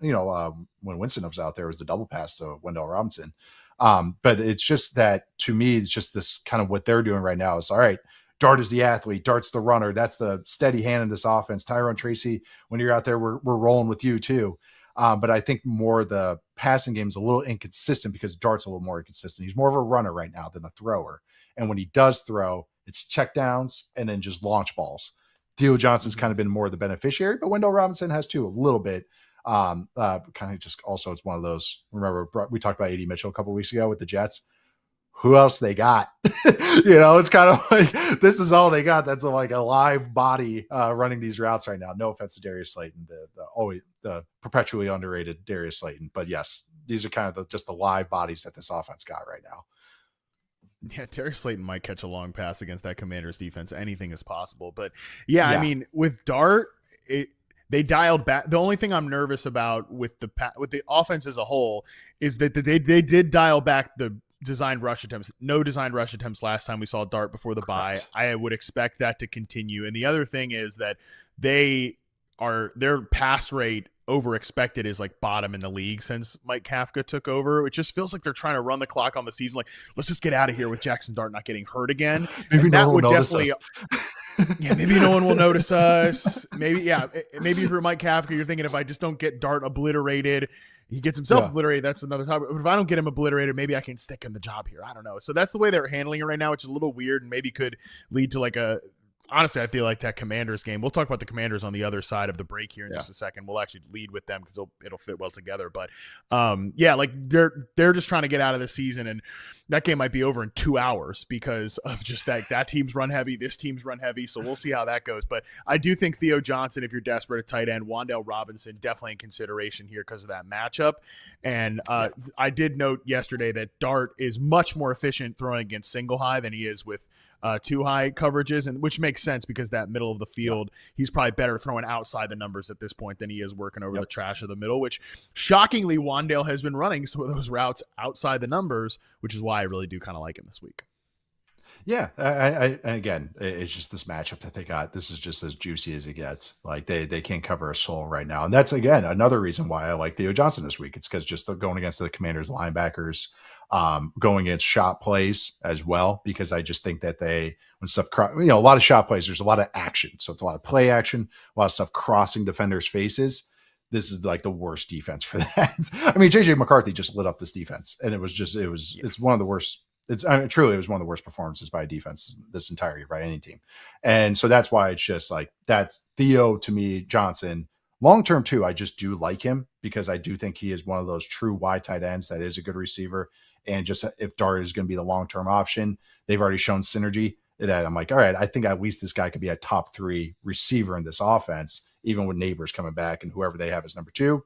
when Winston was out there, it was the double pass to Wan'Dale Robinson. But it's just that, to me, it's just this kind of what they're doing right now is, all right, Dart is the athlete, Dart's the runner. That's the steady hand in this offense. Tyrone Tracy, when you're out there, we're rolling with you too. But I think more the passing game is a little inconsistent because Dart's a little more inconsistent. He's more of a runner right now than a thrower. And when he does throw, it's check downs and then just launch balls. Theo Johnson's kind of been more the beneficiary, but Wan'Dale Robinson has too, a little bit. Kind of just also, it's one of those, remember, we talked about A.D. Mitchell a couple of weeks ago with the Jets. Who else they got? It's kind of this is all they got. That's a live body running these routes right now. No offense to Darius Slayton, the perpetually underrated Darius Slayton. But yes, these are kind of just the live bodies that this offense got right now. Yeah, Darius Slayton might catch a long pass against that Commanders defense. Anything is possible. But yeah. I mean, with Dart, they dialed back. The only thing I'm nervous about with the offense as a whole is that they did dial back the designed rush attempts. No designed rush attempts last time we saw Dart before the bye. I would expect that to continue. And the other thing is that their pass rate over expected is bottom in the league since Mike Kafka took over. It just feels like they're trying to run the clock on the season. Let's just get out of here with Jackson Dart not getting hurt again. Maybe that would definitely. Maybe no one will notice us. Maybe if you're Mike Kafka, you're thinking if I just don't get Dart obliterated, he gets himself obliterated. That's another topic. But if I don't get him obliterated, maybe I can stick him the job here. I don't know. So that's the way they're handling it right now, which is a little weird and maybe could lead to honestly, I feel like that Commanders game, we'll talk about the Commanders on the other side of the break here in just a second. We'll actually lead with them because it'll fit well together. But like they're just trying to get out of the season, and that game might be over in 2 hours because of just that team's run heavy, this team's run heavy. So we'll see how that goes. But I do think Theo Johnson, if you're desperate at tight end, Wan'Dale Robinson definitely in consideration here because of that matchup. And I did note yesterday that Dart is much more efficient throwing against single high than he is with two high coverages, and which makes sense because that middle of the field, he's probably better throwing outside the numbers at this point than he is working over the trash of the middle, which shockingly Wan'Dale has been running some of those routes outside the numbers, which is why I really do kind of like him this week. Yeah, I again, it's just this matchup that they got. This is just as juicy as it gets. Like they can't cover a soul right now, and that's again another reason why I like Theo Johnson this week. It's because just going against the Commanders linebackers, going against shot plays as well. Because I just think that when stuff, a lot of shot plays, there's a lot of action, so it's a lot of play action, a lot of stuff crossing defenders' faces. This is like the worst defense for that. I mean, JJ McCarthy just lit up this defense, and it's one of the worst. Truly, it was one of the worst performances by a defense this entire year by any team. And so that's why it's just like, that's Theo to me, Johnson. Long-term too, I just do like him because I do think he is one of those true wide tight ends that is a good receiver. And just if Dart is going to be the long-term option, they've already shown synergy that I'm like, all right, I think at least this guy could be a top 3 receiver in this offense, even with Neighbors coming back and whoever they have as number 2.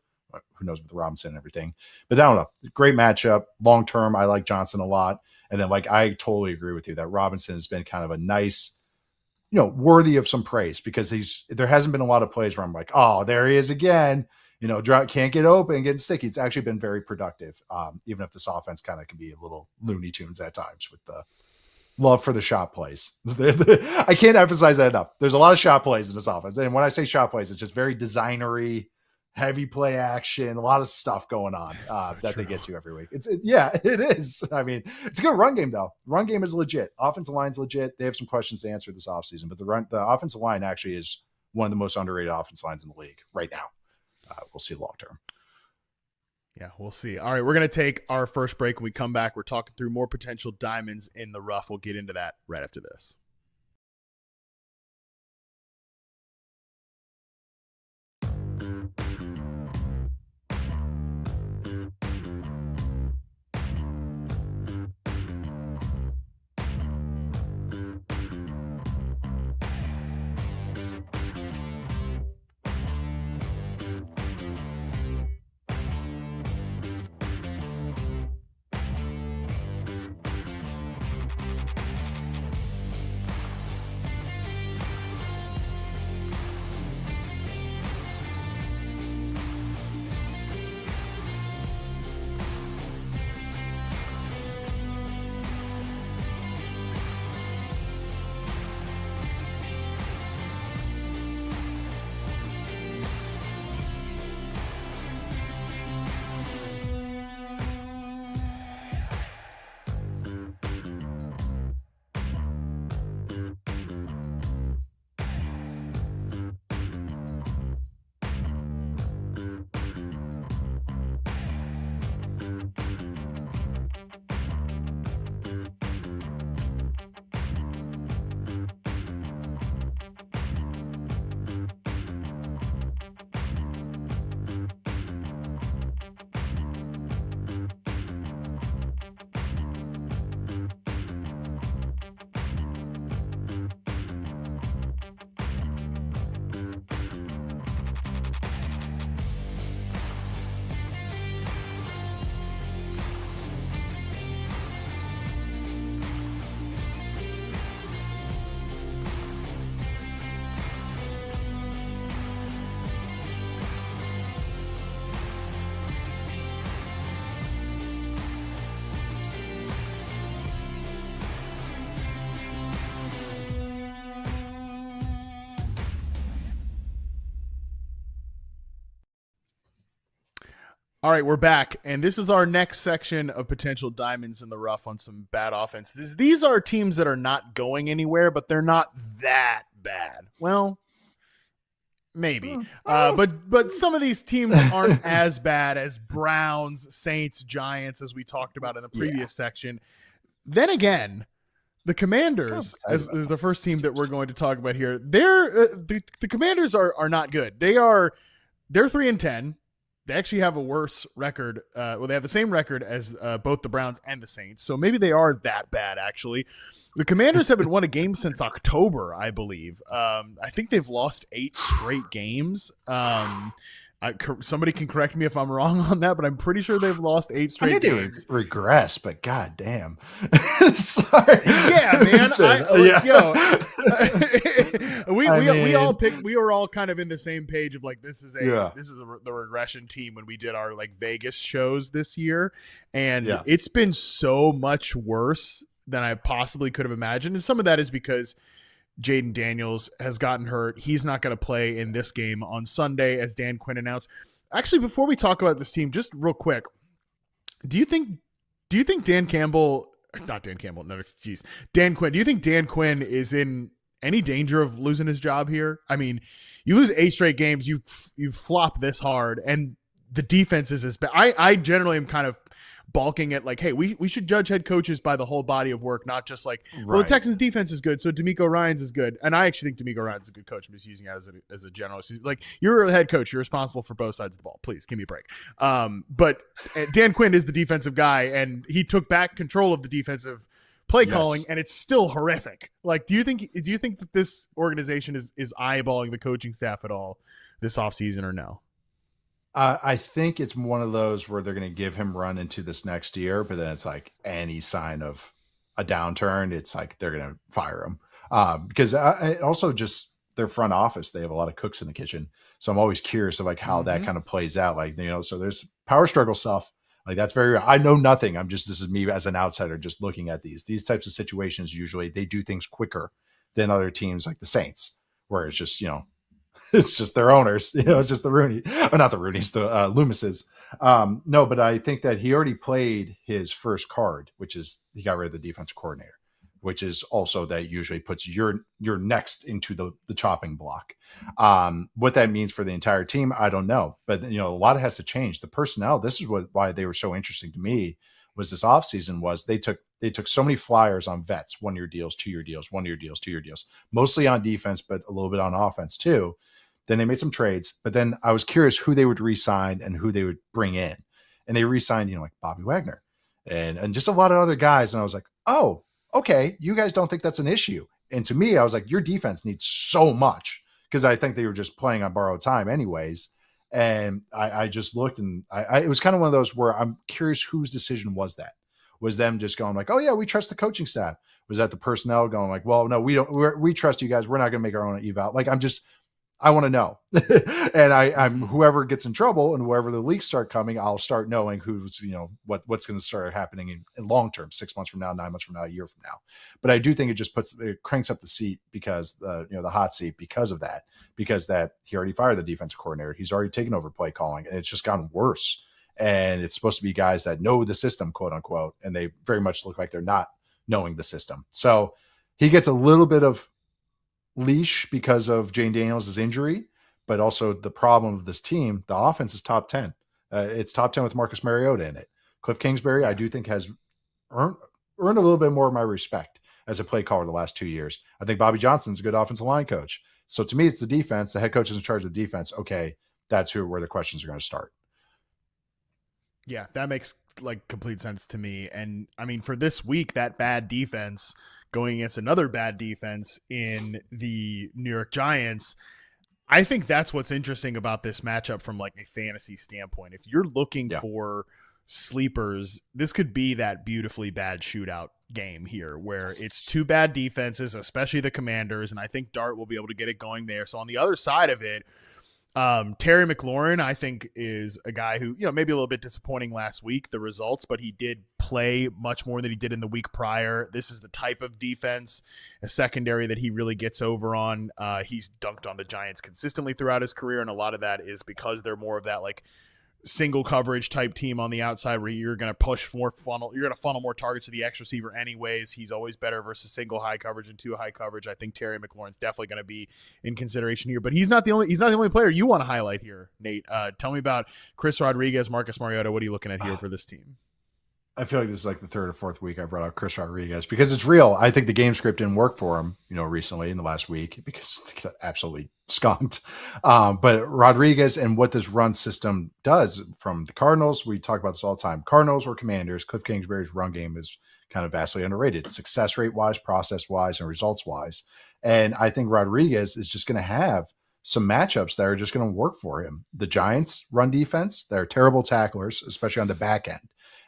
Who knows with Robinson and everything. But I don't know. Great matchup. Long-term, I like Johnson a lot. And then, I totally agree with you that Robinson has been kind of a nice, worthy of some praise because there hasn't been a lot of plays where I'm like, oh, there he is again. Can't get open, getting sticky. It's actually been very productive, even if this offense kind of can be a little Looney Tunes at times with the love for the shot plays. I can't emphasize that enough. There's a lot of shot plays in this offense. And when I say shot plays, it's just very designery, heavy play action, a lot of stuff going on that they get to every week. It is. I mean, it's a good run game though. Run game is legit. Offensive line's legit. They have some questions to answer this offseason, but the offensive line actually is one of the most underrated offensive lines in the league right now. We'll see long term. Yeah, we'll see. All right, we're going to take our first break. When we come back, we're talking through more potential diamonds in the rough. We'll get into that right after this. All right, we're back, and this is our next section of potential diamonds in the rough on some bad offenses. These are teams that are not going anywhere, but they're not that bad. Well, maybe. But some of these teams aren't as bad as Browns, Saints, Giants, as we talked about in the previous section. Then again, The Commanders is the first team that we're going to talk about here. The Commanders are not good. They're 3-10. They actually have a worse record. They have the same record as both the Browns and the Saints. So maybe they are that bad, actually. The Commanders haven't won a game since October, I believe. I think they've lost 8 straight games. Somebody can correct me if I'm wrong on that, but I'm pretty sure they've lost 8 straight games. They regress, but goddamn. Sorry. Yeah, man. We were all kind of in the same page of like this is the regression team when we did our like Vegas shows this year, and it's been so much worse than I possibly could have imagined, and some of that is because Jaden Daniels has gotten hurt. He's not going to play in this game on Sunday, as Dan Quinn announced. Actually, before we talk about this team, just real quick, do you think Dan Quinn, do you think Dan Quinn is in any danger of losing his job here? I mean, you lose 8 straight games, you flop this hard, and the defense is as bad. I generally am kind of balking at like, hey, we should judge head coaches by the whole body of work, not just like, well, the Texans defense is good, so DeMeco Ryans is good. And I actually think DeMeco Ryans is a good coach. I'm just using it as a general. So, like, you're a head coach. You're responsible for both sides of the ball. Please give me a break. But Dan Quinn is the defensive guy, and he took back control of the defensive play calling, and it's still horrific. Like, do you think that this organization is eyeballing the coaching staff at all this offseason or no? I think it's one of those where they're going to give him run into this next year, but then it's like any sign of a downturn, it's like they're going to fire him. Because also just their front office, they have a lot of cooks in the kitchen. So I'm always curious of like how that kind of plays out. Like, so there's power struggle stuff. Like that's very, I know nothing. This is me as an outsider, just looking at these types of situations. Usually they do things quicker than other teams like the Saints, where it's just, it's just their owners, it's just the Rooney, or not the Rooneys, the Loomises. No, but I think that he already played his first card, which is he got rid of the defensive coordinator, which is also that usually puts your next into the chopping block. What that means for the entire team, I don't know, but a lot has to change. The personnel, this is why they were so interesting to me, was this offseason was they took so many flyers on vets, 1-year deals, 2-year deals, 1-year deals, 2-year deals, mostly on defense, but a little bit on offense too. Then they made some trades, but then I was curious who they would re-sign and who they would bring in. And they re-signed, like Bobby Wagner and just a lot of other guys. And I was like, oh, okay, you guys don't think that's an issue. And to me, I was like, your defense needs so much, because I think they were just playing on borrowed time anyways. And I just looked, and it was kind of one of those where I'm curious whose decision was that. Was them just going like, oh yeah, we trust the coaching staff? Was that the personnel going like, well, no, we don't, we trust you guys. We're not going to make our own eval. Like, I want to know. And I'm whoever gets in trouble and wherever the leaks start coming, I'll start knowing who's, what's going to start happening in long term, 6 months from now, 9 months from now, a year from now. But I do think it cranks up the seat because the hot seat because of that, because that he already fired the defensive coordinator. He's already taken over play calling, and it's just gotten worse. And it's supposed to be guys that know the system, quote unquote, and they very much look like they're not knowing the system. So he gets a little bit of leash because of Jane Daniels' injury, but also the problem of this team, the offense is top 10. It's top 10 with Marcus Mariota in it. Cliff Kingsbury, I do think, has earned a little bit more of my respect as a play caller the last 2 years. I think Bobby Johnson's a good offensive line coach. So to me, it's the defense. The head coach is in charge of the defense. Okay, that's where the questions are going to start. Yeah, that makes like complete sense to me. And I mean, for this week, that bad defense going against another bad defense in the New York Giants, I think that's what's interesting about this matchup from like a fantasy standpoint. If you're looking for sleepers, this could be that beautifully bad shootout game here where it's two bad defenses, especially the Commanders, and I think Dart will be able to get it going there. So on the other side of it, Terry McLaurin, I think, is a guy who, maybe a little bit disappointing last week, the results, but he did play much more than he did in the week prior. This is the type of defense, a secondary that he really gets over on. He's dunked on the Giants consistently throughout his career, and a lot of that is because they're more of that like single coverage type team on the outside where you're going to push more funnel. You're going to funnel more targets to the X receiver anyways. He's always better versus single high coverage and two high coverage. I think Terry McLaurin's definitely going to be in consideration here, but he's not the only player you want to highlight here, Nate. Tell me about Chris Rodriguez, Marcus Mariota. What are you looking at here for this team? I feel like this is like the third or fourth week I brought up Chris Rodriguez because it's real. I think the game script didn't work for him, recently in the last week because they got absolutely skunked. But Rodriguez and what this run system does from the Cardinals, we talk about this all the time. Cardinals or Commanders, Cliff Kingsbury's run game is kind of vastly underrated, success rate wise, process wise, and results wise. And I think Rodriguez is just going to have some matchups that are just going to work for him. The Giants run defense, they're terrible tacklers, especially on the back end.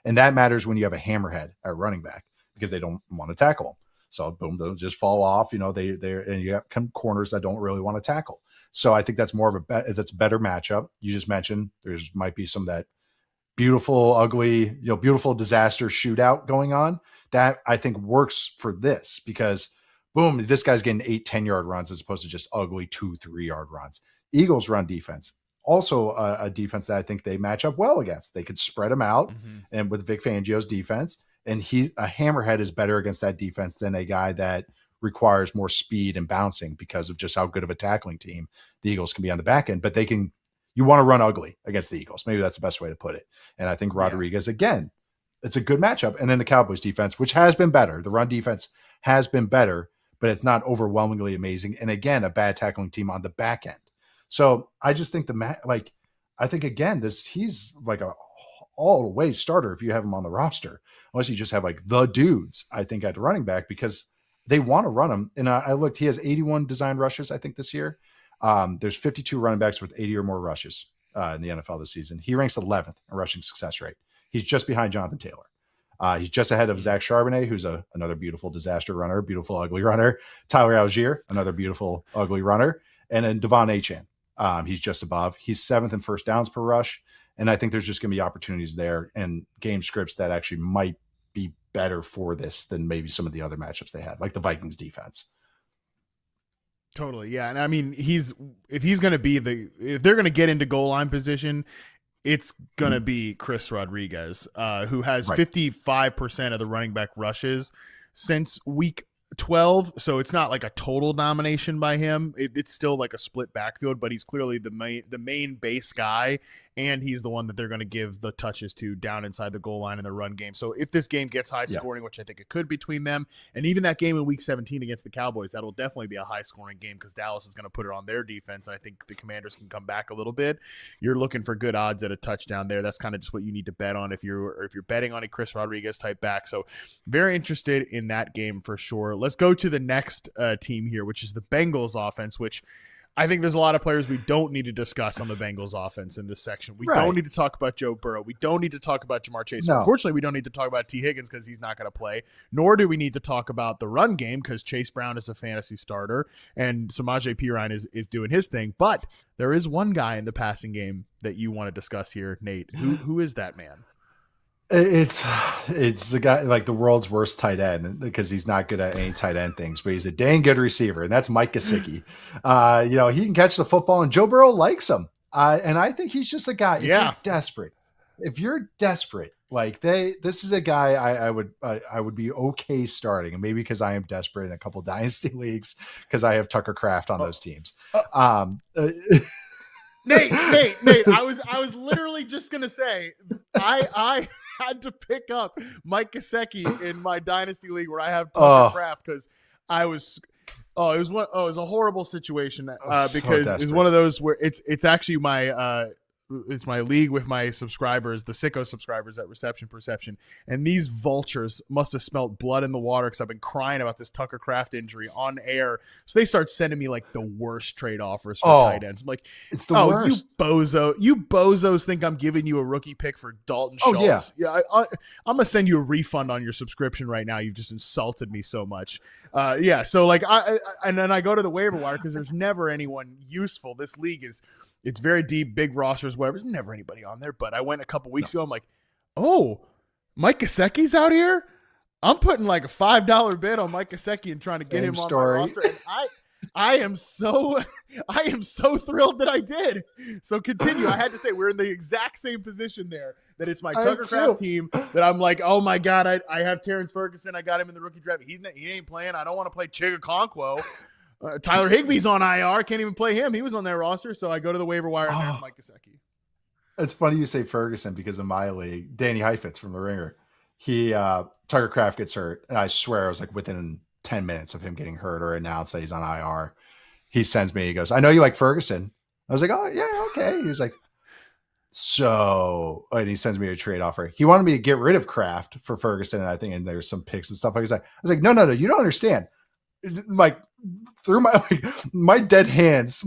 And that matters when you have a hammerhead at running back because they don't want to tackle. So boom, they'll just fall off. And you have corners that don't really want to tackle. So I think that's more of that's a better matchup. You just mentioned there's might be some of that beautiful, ugly, beautiful disaster shootout going on that I think works for this because boom, this guy's getting 8-10-yard runs as opposed to just ugly 2-3-yard runs. Eagles run defense. Also a defense that I think they match up well against. They could spread them out and with Vic Fangio's defense. And a hammerhead is better against that defense than a guy that requires more speed and bouncing because of just how good of a tackling team the Eagles can be on the back end. But you want to run ugly against the Eagles. Maybe that's the best way to put it. And I think Rodriguez, again, it's a good matchup. And then the Cowboys defense, which has been better. The run defense has been better, but it's not overwhelmingly amazing. And again, a bad tackling team on the back end. So I just think I think again, he's like a all the way starter if you have him on the roster, unless you just have like the dudes, I think at running back because they want to run him. And I looked, he has 81 designed rushes, I think this year. There's 52 running backs with 80 or more rushes in the NFL this season. He ranks 11th in rushing success rate. He's just behind Jonathan Taylor. He's just ahead of Zach Charbonnet, who's another beautiful disaster runner, beautiful, ugly runner. Tyler Algier, another beautiful, ugly runner. And then Devon Achane. He's just above. He's 7th in first downs per rush. And I think there's just going to be opportunities there and game scripts that actually might be better for this than maybe some of the other matchups they had, like the Vikings defense. Totally. Yeah. And I mean, if they're going to get into goal line position, it's going to be Chris Rodriguez, who has 55% of the running back rushes since week 12. So it's not like a total domination by him. It's still like a split backfield, but he's clearly the main base guy. And he's the one that they're going to give the touches to down inside the goal line in the run game. So if this game gets high scoring, which I think it could between them, and even that game in week 17 against the Cowboys, that'll definitely be a high scoring game because Dallas is going to put it on their defense. And I think the Commanders can come back a little bit. You're looking for good odds at a touchdown there. That's kind of just what you need to bet on if you're betting on a Chris Rodriguez type back. So very interested in that game for sure. Let's go to the next team here, which is the Bengals offense, which I think there's a lot of players we don't need to discuss on the Bengals offense in this section. We don't need to talk about Joe Burrow. We don't need to talk about Jamar Chase. No. Unfortunately, we don't need to talk about T. Higgins because he's not going to play, nor do we need to talk about the run game because Chase Brown is a fantasy starter and Samaje Perine is doing his thing. But there is one guy in the passing game that you want to discuss here, Nate. Who is that man? It's the guy like the world's worst tight end because he's not good at any tight end things, but he's a dang good receiver, and that's Mike Gesicki. He can catch the football, and Joe Burrow likes him. And I think he's just a guy. If you're desperate, this is a guy I would be okay starting, and maybe because I am desperate in a couple dynasty leagues because I have Tucker Kraft on those teams. Nate, I was literally just gonna say I had to pick up Mike Gesicki in my dynasty league where I have Tucker Kraft because it was a horrible situation because it's one of those where it's actually it's my league with my subscribers, the sicko subscribers at Reception Perception, and these vultures must have smelled blood in the water because I've been crying about this Tucker Kraft injury on air. So they start sending me like the worst trade offers for tight ends. I'm like, it's the worst. You bozos think I'm giving you a rookie pick for Dalton Schultz? Yeah, I'm gonna send you a refund on your subscription right now. You've just insulted me so much. So like and then I go to the waiver wire because there's never anyone useful. This league it's very deep, big rosters, whatever. There's never anybody on there. But I went a couple weeks ago. I'm like, Mike Gesicki's out here? I'm putting like a $5 bid on Mike Gesicki and trying to get him on my roster. And I am so thrilled that I did. So continue. I had to say we're in the exact same position there. That it's my Tucker Kraft team. That I'm like, oh my God, I have Terrence Ferguson. I got him in the rookie draft. He ain't playing. I don't want to play Chigakonkwo. Tyler Higbee's on IR. Can't even play him. He was on their roster. So I go to the waiver wire and there's Mike Gesicki. It's funny you say Ferguson because in my league, Danny Heifetz from The Ringer. he Tucker Kraft gets hurt, and I swear it was like within 10 minutes of him getting hurt or announced that he's on IR. He sends me, he goes, "I know you like Ferguson." I was like, "Oh yeah, okay." He was like, and he sends me a trade offer. He wanted me to get rid of Kraft for Ferguson, and I think, and there's some picks and stuff like that. I was like, no, you don't understand. Like through my dead hands,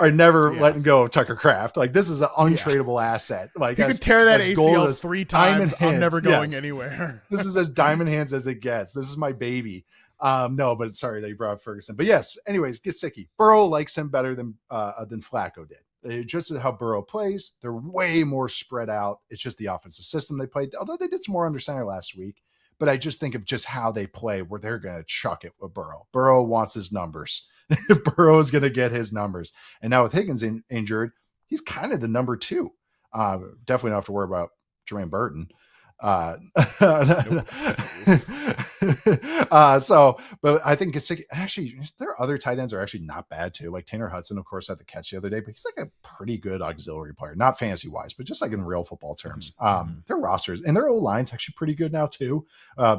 are never letting go of Tucker Kraft. Like this is an untradeable asset. Like you could tear that ACL 3 times. I'm never going anywhere. This is as diamond hands as it gets. This is my baby. No, but sorry that you brought up Ferguson. But yes, anyways, Gesicki. Burrow likes him better than Flacco did. It's just how Burrow plays. They're way more spread out. It's just the offensive system they played. Although they did some more under center last week. But I just think of just how they play, where they're going to chuck it with Burrow. Burrow wants his numbers. Burrow is going to get his numbers. And now with Higgins injured, he's kind of the number 2. Definitely don't have to worry about Jermaine Burton. But I think Gesicki, actually, their other tight ends are actually not bad too. Like Tanner Hudson, of course, had the catch the other day, but he's like a pretty good auxiliary player, not fantasy wise, but just like in real football terms. Their rosters and their O-line's actually pretty good now too.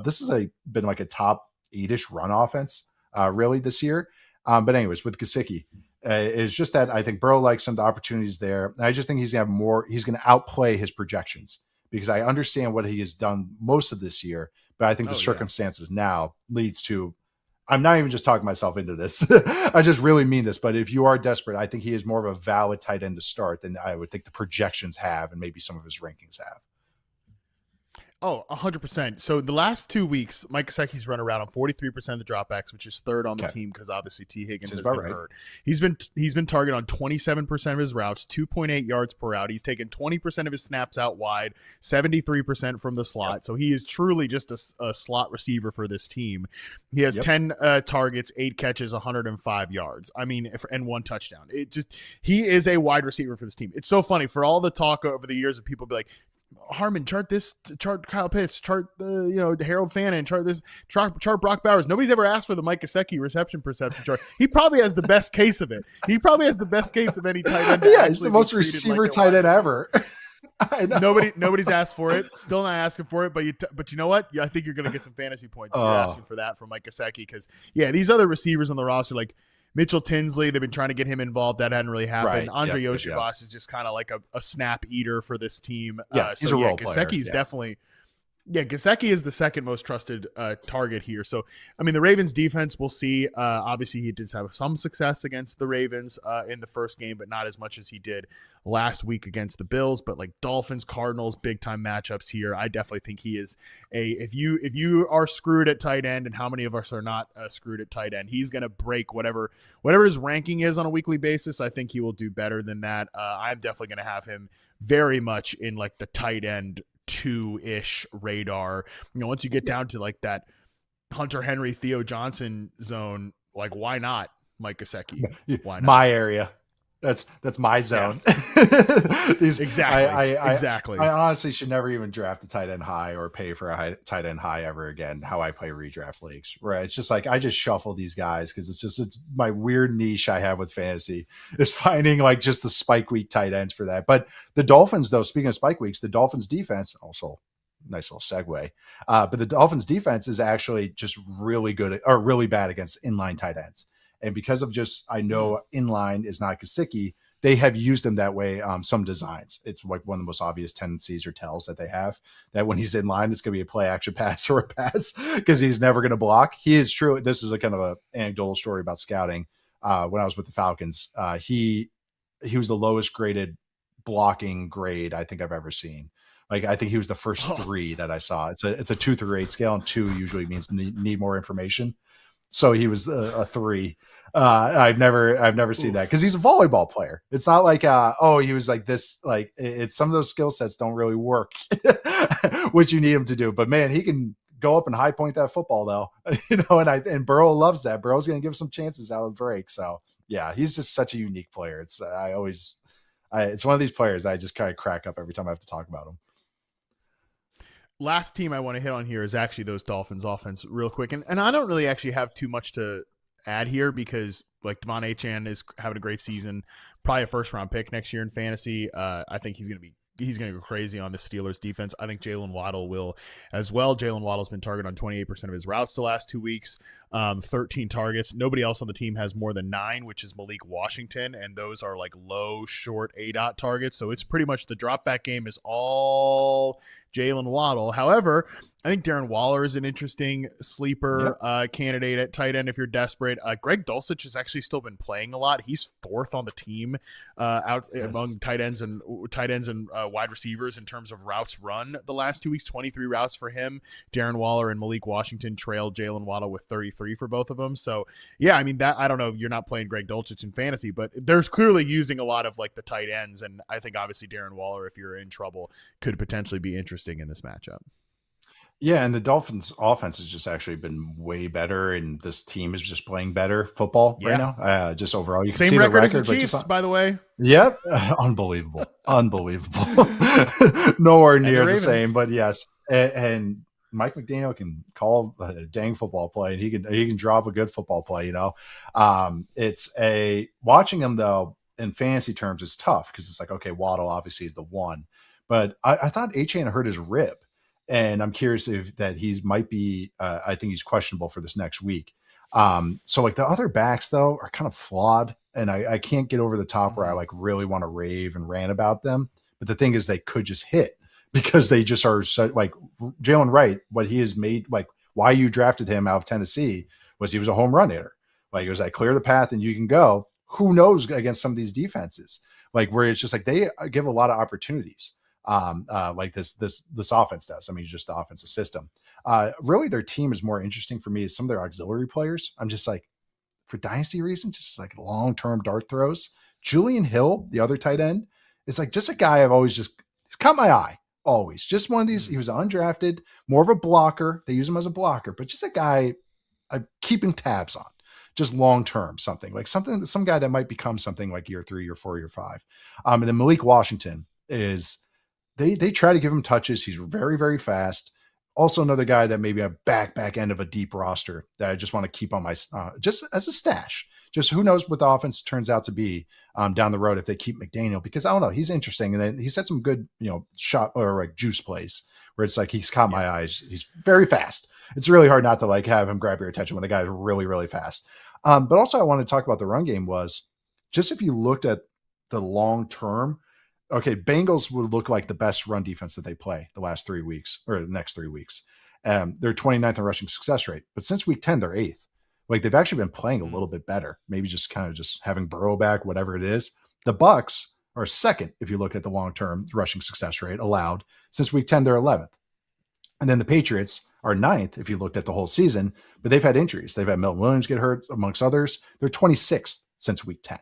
This has been like a top 8-ish run offense, really this year. But anyways, with Gesicki, it's just that I think Burrow likes him, the opportunities there. And I just think he's going to have more, he's going to outplay his projections, because I understand what he has done most of this year, but I think the circumstances now leads to, I'm not even just talking myself into this. I just really mean this, but if you are desperate, I think he is more of a valid tight end to start than I would think the projections have and maybe some of his rankings have. Oh, 100%. So the last 2 weeks, Mike Gesicki's run around on 43% of the dropbacks, which is third on the team because obviously T. Higgins has been hurt. He's been targeted on 27% of his routes, 2.8 yards per route. He's taken 20% of his snaps out wide, 73% from the slot. Yep. So he is truly just a slot receiver for this team. He has 10 targets, 8 catches, 105 yards. I mean, and 1 touchdown. He is a wide receiver for this team. It's so funny for all the talk over the years of people be like, Harmon, chart Kyle Pitts, chart Harold Fannin, chart Brock Bowers. Nobody's ever asked for the Mike Gesicki reception perception chart. He probably has the best case of it. He probably has the best case of any tight end. Yeah, he's the most receiver tight end ever. I know. Nobody's asked for it. Still not asking for it. But you know what? I think you're going to get some fantasy points if you're asking for that from Mike Gesicki, because these other receivers on the roster like Mitchell Tinsley, they've been trying to get him involved. That hadn't really happened. Right. Andre Yoshibas is just kind of like a snap eater for this team. He's a role player. Gesicki's definitely Gesicki is the second most trusted target here. So, I mean, the Ravens defense, we'll see. Obviously, he did have some success against the Ravens in the first game, but not as much as he did last week against the Bills. But like Dolphins, Cardinals, big time matchups here. I definitely think he is if you are screwed at tight end, and how many of us are not screwed at tight end, he's going to break whatever his ranking is on a weekly basis. I think he will do better than that. I'm definitely going to have him very much in like the tight end 2-ish radar. Once you get down to like that Hunter Henry, Theo Johnson zone, like why not Mike Gesicki? Why not? My area. That's my zone. Yeah. Exactly. I honestly should never even draft a tight end high or pay for a tight end high ever again. How I play redraft leagues, right? It's just like I just shuffle these guys because it's my weird niche I have with fantasy is finding like just the spike week tight ends for that. But the Dolphins, though, speaking of spike weeks, the Dolphins defense also. Nice little segue. But the Dolphins defense is actually just really good or really bad against inline tight ends. And because of I know inline is not Gesicki, they have used him that way. Some designs, it's like one of the most obvious tendencies or tells that they have that when he's in line, it's going to be a play action pass or a pass because he's never going to block. He is true. This is a kind of an anecdotal story about scouting. When I was with the Falcons, he was the lowest graded blocking grade I think I've ever seen. Like I think he was the first 3 that I saw. It's a 2 through 8 scale, and 2 usually means need more information. So he was a 3. I've never seen that because he's a volleyball player. It's not like he was like this. Like it's some of those skill sets don't really work, which you need him to do. But man, he can go up and high point that football though, and Burrow loves that. Burrow's going to give some chances out of the break. So yeah, he's just such a unique player. It's it's one of these players I just kind of crack up every time I have to talk about him. Last team I want to hit on here is actually those Dolphins offense real quick. And I don't really actually have too much to add here because like Devon Achane is having a great season, probably a first round pick next year in fantasy. I think he's going to be he's going to go crazy on the Steelers defense. I think Jalen Waddle will as well. Jalen Waddle's been targeted on 28% of his routes the last 2 weeks, 13 targets. Nobody else on the team has more than 9, which is Malik Washington, and those are like low, short A-dot targets. So it's pretty much the drop back game is all Jalen Waddle. However, I think Darren Waller is an interesting sleeper candidate at tight end if you're desperate. Greg Dulcich has actually still been playing a lot. He's 4th on the team among tight ends and wide receivers in terms of routes run the last 2 weeks. 23 routes for him. Darren Waller and Malik Washington trailed Jalen Waddle with 33 for both of them. So yeah, I mean that I don't know. You're not playing Greg Dulcich in fantasy, but they're clearly using a lot of like the tight ends, and I think obviously Darren Waller, if you're in trouble, could potentially be interesting in this matchup. Yeah, and the Dolphins' offense has just actually been way better, and this team is just playing better football right now. Just overall, you can Same see record the record as the Chiefs, by the way. Yep, unbelievable, nowhere near the same. But yes, and Mike McDaniel can call a dang football play, and he can drop a good football play. It's watching him though in fantasy terms is tough because it's like, okay, Waddle obviously is the one, but I thought Achane hurt his rib. And I'm curious if that he might be, I think he's questionable for this next week. So like the other backs though are kind of flawed, and I can't get over the top where I like really want to rave and rant about them. But the thing is they could just hit because they just are so, like Jalen Wright, what he has made, like why you drafted him out of Tennessee was he was a home run hitter. Like it was like clear the path and you can go. Who knows against some of these defenses, like where it's just like they give a lot of opportunities. Like this offense does. I mean, just the offensive system. Really, their team is more interesting for me as some of their auxiliary players. I'm just like, for dynasty reasons, just like long-term dart throws. Julian Hill, the other tight end, is like just a guy I've always he's caught my eye. Always just one of these. He was undrafted, more of a blocker. They use him as a blocker, but just a guy I'm keeping tabs on. Just long-term some guy that might become something like year 3, year 4, year 5. And then Malik Washington is. They try to give him touches. He's very, very fast. Also another guy that maybe a back end of a deep roster that I just want to keep on my just as a stash. Just who knows what the offense turns out to be down the road if they keep McDaniel, because I don't know, he's interesting. And then he said some good, shot or like juice plays where it's like he's caught my eyes. He's very fast. It's really hard not to like have him grab your attention when the guy is really, really fast. But also I wanted to talk about the run game was just if you looked at the long term. Okay, Bengals would look like the best run defense that they play the last 3 weeks or the next 3 weeks. They're 29th in rushing success rate, but since week 10, they're 8th. Like they've actually been playing a little bit better. Maybe just kind of just having Burrow back, whatever it is. The Bucs are 2nd if you look at the long-term rushing success rate allowed. Since week 10, they're 11th. And then the Patriots are 9th if you looked at the whole season, but they've had injuries. They've had Milton Williams get hurt, amongst others. They're 26th since week 10.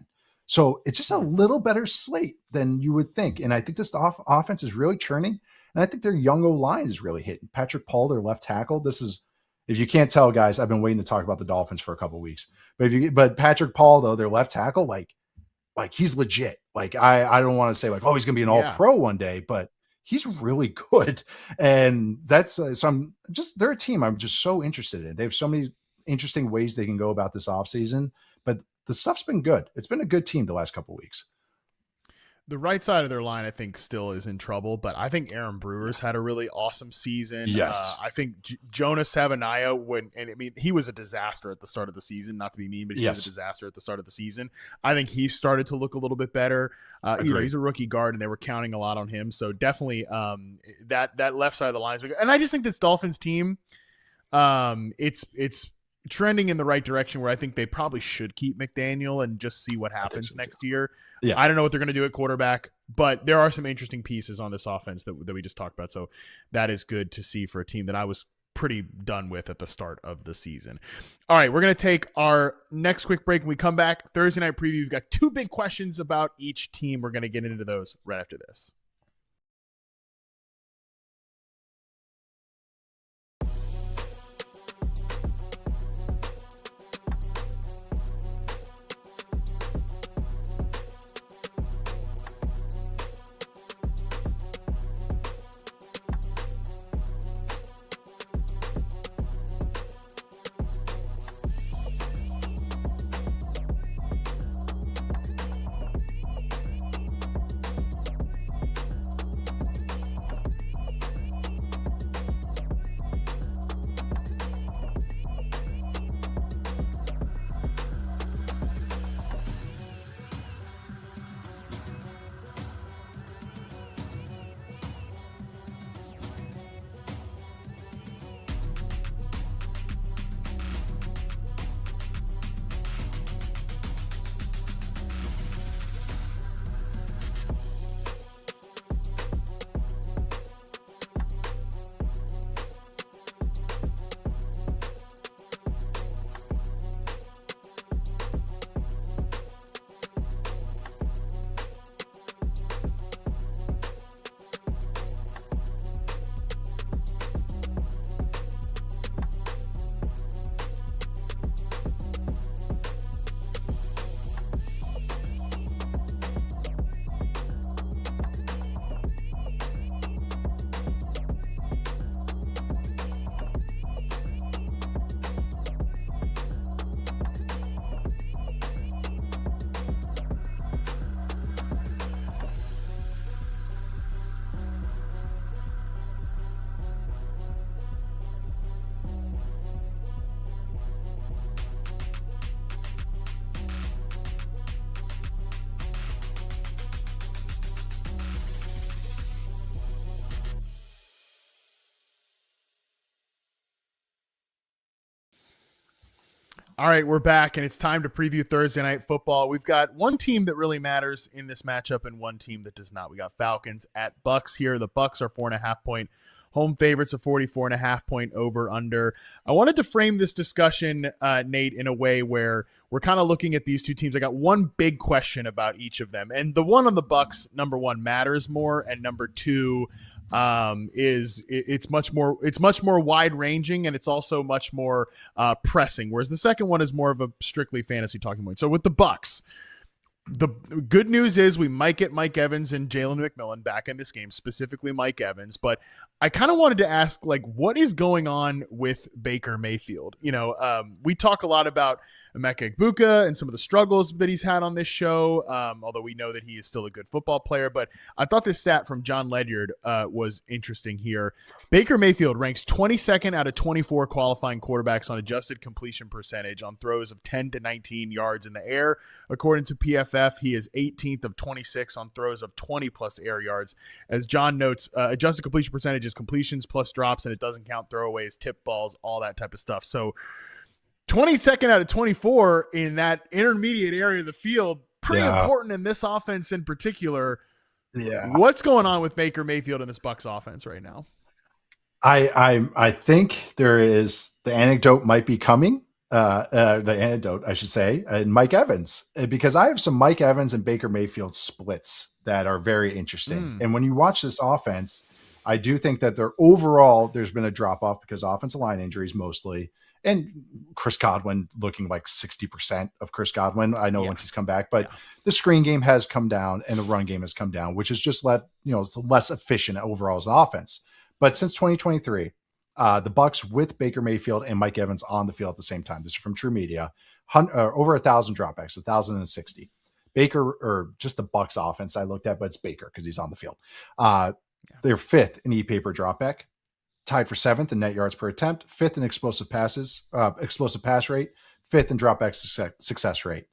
So it's just a little better slate than you would think. And I think this offense is really churning. And I think their young O-line is really hitting. Patrick Paul, their left tackle. This is, if you can't tell, guys, I've been waiting to talk about the Dolphins for a couple of weeks. But Patrick Paul, though, their left tackle, like he's legit. Like I don't want to say like, oh, he's going to be an all-pro one day, but he's really good. And that's they're a team I'm just so interested in. They have so many interesting ways they can go about this offseason. But the stuff's been good. It's been a good team the last couple of weeks. The right side of their line, I think, still is in trouble, but I think Aaron Brewer's had a really awesome season. Yes. I think Jonas Savanaia, he was a disaster at the start of the season, not to be mean, but he was a disaster at the start of the season. I think he started to look a little bit better. He's a rookie guard, and they were counting a lot on him. So definitely that left side of the line is big. And I just think this Dolphins team, it's trending in the right direction where I think they probably should keep McDaniel and just see what happens next year. Yeah. I don't know what they're going to do at quarterback, but there are some interesting pieces on this offense that we just talked about. So that is good to see for a team that I was pretty done with at the start of the season. All right, we're going to take our next quick break. When we come back, Thursday night preview, we've got 2 big questions about each team. We're going to get into those right after this. All right, we're back, and it's time to preview Thursday Night Football. We've got one team that really matters in this matchup and one team that does not. We got Falcons at Bucks here. The Bucks are 4.5-point home favorites, of 44.5-point over/under. I wanted to frame this discussion, Nate, in a way where we're kind of looking at these two teams. I got one big question about each of them, and the one on the Bucks, number one, matters more, and number two, it's much more wide ranging, and it's also much more pressing, whereas the second one is more of a strictly fantasy talking point. So with the Bucks, the good news is we might get Mike Evans and Jalen McMillan back in this game, specifically Mike Evans. But I kind of wanted to ask, like, what is going on with Baker Mayfield? We talk a lot about Emeka Egbuka and some of the struggles that he's had on this show, although we know that he is still a good football player. But I thought this stat from John Ledyard was interesting here. Baker Mayfield ranks 22nd out of 24 qualifying quarterbacks on adjusted completion percentage on throws of 10 to 19 yards in the air. According to PFF, he is 18th of 26 on throws of 20-plus air yards. As John notes, adjusted completion percentage is completions plus drops, and it doesn't count throwaways, tip balls, all that type of stuff. So 22nd out of 24 in that intermediate area of the field, pretty important in this offense in particular. Yeah. What's going on with Baker Mayfield in this Bucs offense right now? I think there is, the anecdote might be coming. The anecdote, I should say, and Mike Evans, because I have some Mike Evans and Baker Mayfield splits that are very interesting. And when you watch this offense, I do think that there's been a drop off because offensive line injuries mostly. And Chris Godwin looking like 60% of Chris Godwin. I know once he's come back, but the screen game has come down and the run game has come down, which has just it's less efficient overall as an offense. But since 2023, the Bucs with Baker Mayfield and Mike Evans on the field at the same time. This is from True Media. Over 1,000 dropbacks, 1,060. Baker, or just the Bucs offense I looked at, but it's Baker because he's on the field. They're fifth in e-paper dropback, tied for seventh in net yards per attempt, fifth in explosive pass rate, fifth in dropback success rate.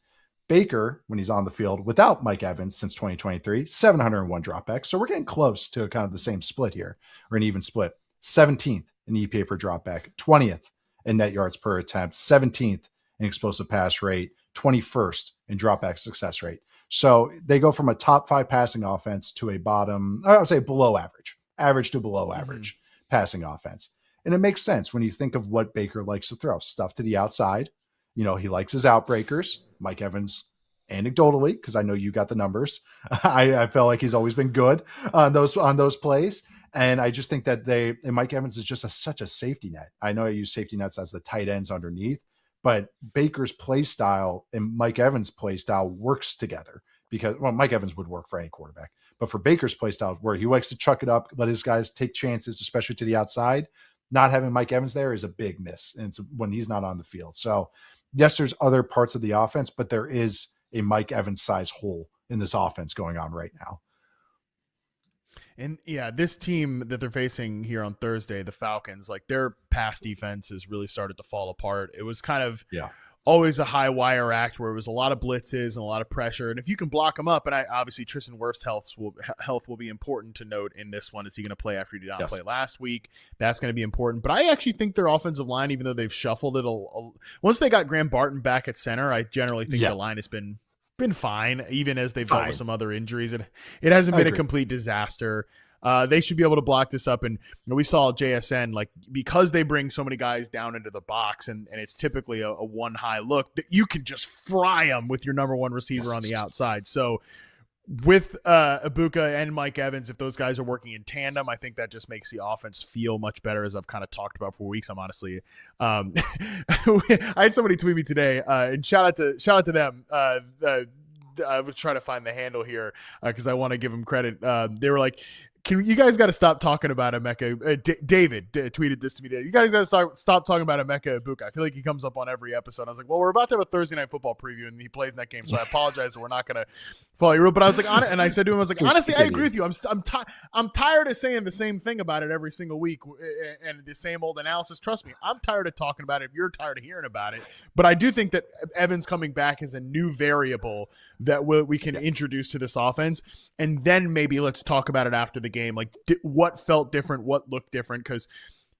Baker, when he's on the field without Mike Evans since 2023, 701 dropbacks. So we're getting close to kind of the same split here, or an even split. 17th in e-paper dropback, 20th in net yards per attempt, 17th in explosive pass rate, 21st in dropback success rate. So they go from a top 5 passing offense to a bottom, I would say below average to below average passing offense. And it makes sense when you think of what Baker likes to throw. Stuff to the outside. He likes his outbreakers. Mike Evans, anecdotally, because I know you got the numbers, I felt like he's always been good on those plays. And I just think that Mike Evans is just such a safety net. I know I use safety nets as the tight ends underneath, but Baker's play style and Mike Evans' play style works together because, Mike Evans would work for any quarterback, but for Baker's play style, where he likes to chuck it up, let his guys take chances, especially to the outside, not having Mike Evans there is a big miss. And it's when he's not on the field. So yes, there's other parts of the offense, but there is a Mike Evans size hole in this offense going on right now. And this team that they're facing here on Thursday, the Falcons, like their pass defense has really started to fall apart. It was kind of always a high wire act where it was a lot of blitzes and a lot of pressure. And if you can block them up, and obviously Tristan Wirfs' health will be important to note in this one. Is he going to play after he did not play last week? That's going to be important. But I actually think their offensive line, even though they've shuffled it, once they got Graham Barton back at center, I generally think the line has been fine, even as they've dealt with some other injuries. It hasn't been a complete disaster. They should be able to block this up. And we saw JSN, like, because they bring so many guys down into the box and it's typically a one high look, that you can just fry them with your number one receiver on the outside. So with Egbuka and Mike Evans, if those guys are working in tandem, I think that just makes the offense feel much better, as I've kind of talked about for weeks. I'm honestly, I had somebody tweet me today, and shout out to them. I was trying to find the handle here because I want to give them credit. They were like, you guys got to stop talking about Emeka. David tweeted this to me today. You guys got to stop talking about Emeka Egbuka. I feel like he comes up on every episode. I was like, well, we're about to have a Thursday night football preview, and he plays in that game, so I apologize that we're not going to follow your rule. But I was like, and I said to him, I was like, honestly, I agree with you. I'm tired of saying the same thing about it every single week and the same old analysis. Trust me, I'm tired of talking about it if you're tired of hearing about it. But I do think that Evans coming back is a new variable that we can introduce to this offense, and then maybe let's talk about it after the game. Like, what felt different, what looked different, because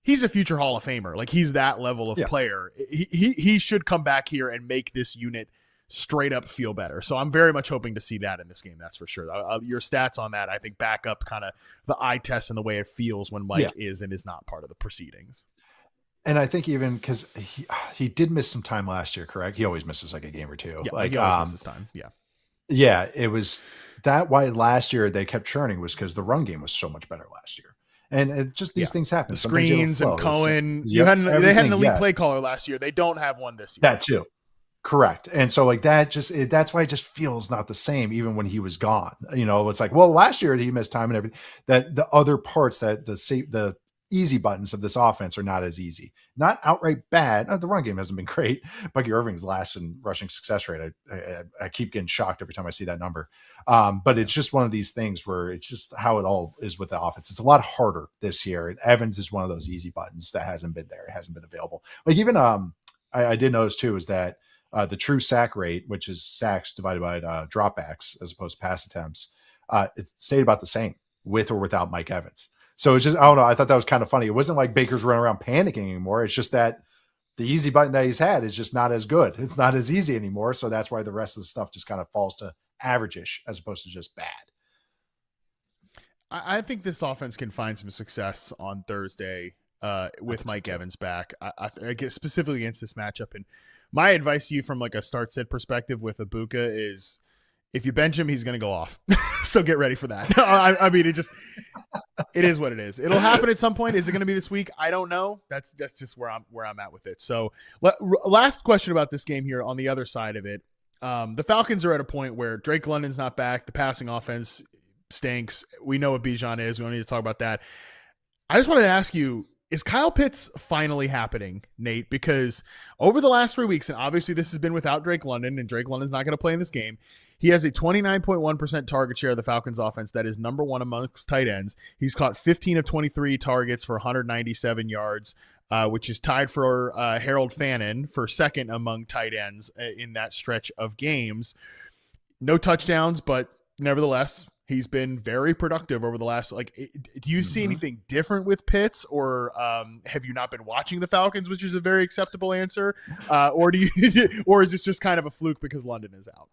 he's a future Hall of Famer. Like, he's that level of player. He should come back here and make this unit straight up feel better. So I'm very much hoping to see that in this game. That's for sure. Your stats on that, I think, back up kind of the eye test and the way it feels when Mike is and is not part of the proceedings. And I think even because he did miss some time last year, correct? He always misses like a game or two. Yeah, like he always misses time. Yeah. Yeah, it was that why last year they kept churning was because the run game was so much better last year. And it just these things happen. The screens and Cohen. They had an elite play caller last year. They don't have one this year. That too. Correct. And so like that that's why it just feels not the same even when he was gone. You know, it's like, well, last year he missed time and everything. That the other parts that the easy buttons of this offense are not as easy. Not outright bad. The run game hasn't been great. Bucky Irving's last in rushing success rate. I keep getting shocked every time I see that number. But it's just one of these things where it's just how it all is with the offense. It's a lot harder this year. And Evans is one of those easy buttons that hasn't been there. It hasn't been available. Like even I did notice too is that the true sack rate, which is sacks divided by dropbacks as opposed to pass attempts, it stayed about the same with or without Mike Evans. So it's just, I don't know. I thought that was kind of funny. It wasn't like Baker's running around panicking anymore. It's just that the easy button that he's had is just not as good. It's not as easy anymore. So that's why the rest of the stuff just kind of falls to average-ish as opposed to just bad. I think this offense can find some success on Thursday with Mike Evans back. I guess specifically against this matchup. And my advice to you from like a start sit perspective with Ibuka is if you bench him, he's going to go off. So get ready for that. I mean, it is what it is. It'll happen at some point. Is it going to be this week? I don't know. That's just where I'm at with it. So last question about this game here on the other side of it. The Falcons are at a point where Drake London's not back. The passing offense stinks. We know what Bijan is. We don't need to talk about that. I just wanted to ask you, is Kyle Pitts finally happening, Nate? Because over the last 3 weeks, and obviously this has been without Drake London, and Drake London's not going to play in this game, he has a 29.1% target share of the Falcons offense. That is number one amongst tight ends. He's caught 15 of 23 targets for 197 yards, which is tied for Harold Fannin for second among tight ends in that stretch of games. No touchdowns, but nevertheless, he's been very productive over the last, do you see anything different with Pitts, or have you not been watching the Falcons, which is a very acceptable answer? Or is this just kind of a fluke because London is out?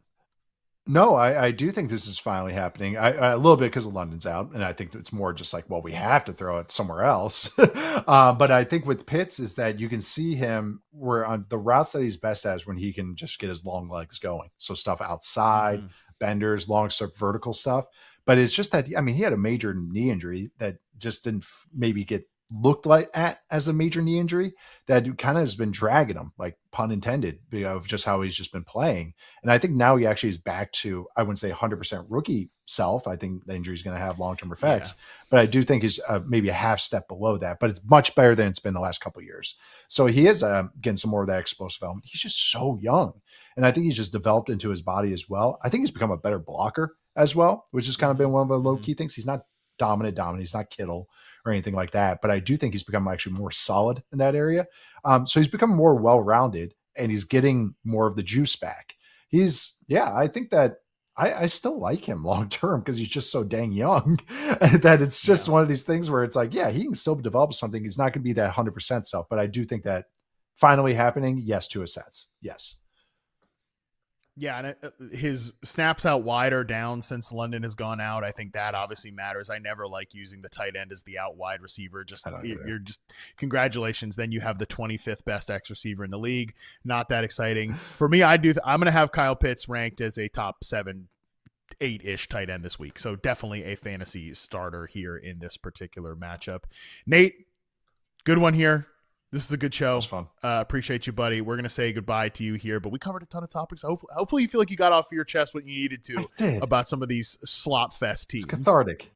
No, I do think this is finally happening. A little bit because London's out, and I think it's more just like, well, we have to throw it somewhere else. But I think with Pitts is that you can see him where on the routes that he's best at is when he can just get his long legs going. So stuff outside, benders, long stuff, vertical stuff. But it's just that, I mean, he had a major knee injury that just didn't maybe get looked like as a major knee injury that kind of has been dragging him, like pun intended, of just how he's just been playing. And I think now he actually is back to, I wouldn't say 100% rookie self. I think the injury is going to have long-term effects, but I do think he's maybe a half step below that, but it's much better than it's been the last couple of years. So he is getting some more of that explosive element. He's just so young. And I think he's just developed into his body as well. I think he's become a better blocker as well, which has kind of been one of the low key things. He's not dominant. He's not Kittle or anything like that, but I do think he's become actually more solid in that area. So he's become more well-rounded and he's getting more of the juice back. I think that I still like him long-term because he's just so dang young that it's just one of these things where it's like, yeah, he can still develop something. He's not going to be that 100% self, but I do think that finally happening. Yes. To a sense. Yes. Yeah, and his snaps out wide are down since London has gone out. I think that obviously matters. I never like using the tight end as the out wide receiver. You're just congratulations. Then you have the 25th best X receiver in the league. Not that exciting for me. I'm going to have Kyle Pitts ranked as a top 7, 8-ish tight end this week. So definitely a fantasy starter here in this particular matchup. Nate, good one here. This is a good show. It was fun. Appreciate you, buddy. We're going to say goodbye to you here, but we covered a ton of topics. Hopefully you feel like you got off your chest what you needed to about some of these slop fest teams. It's cathartic.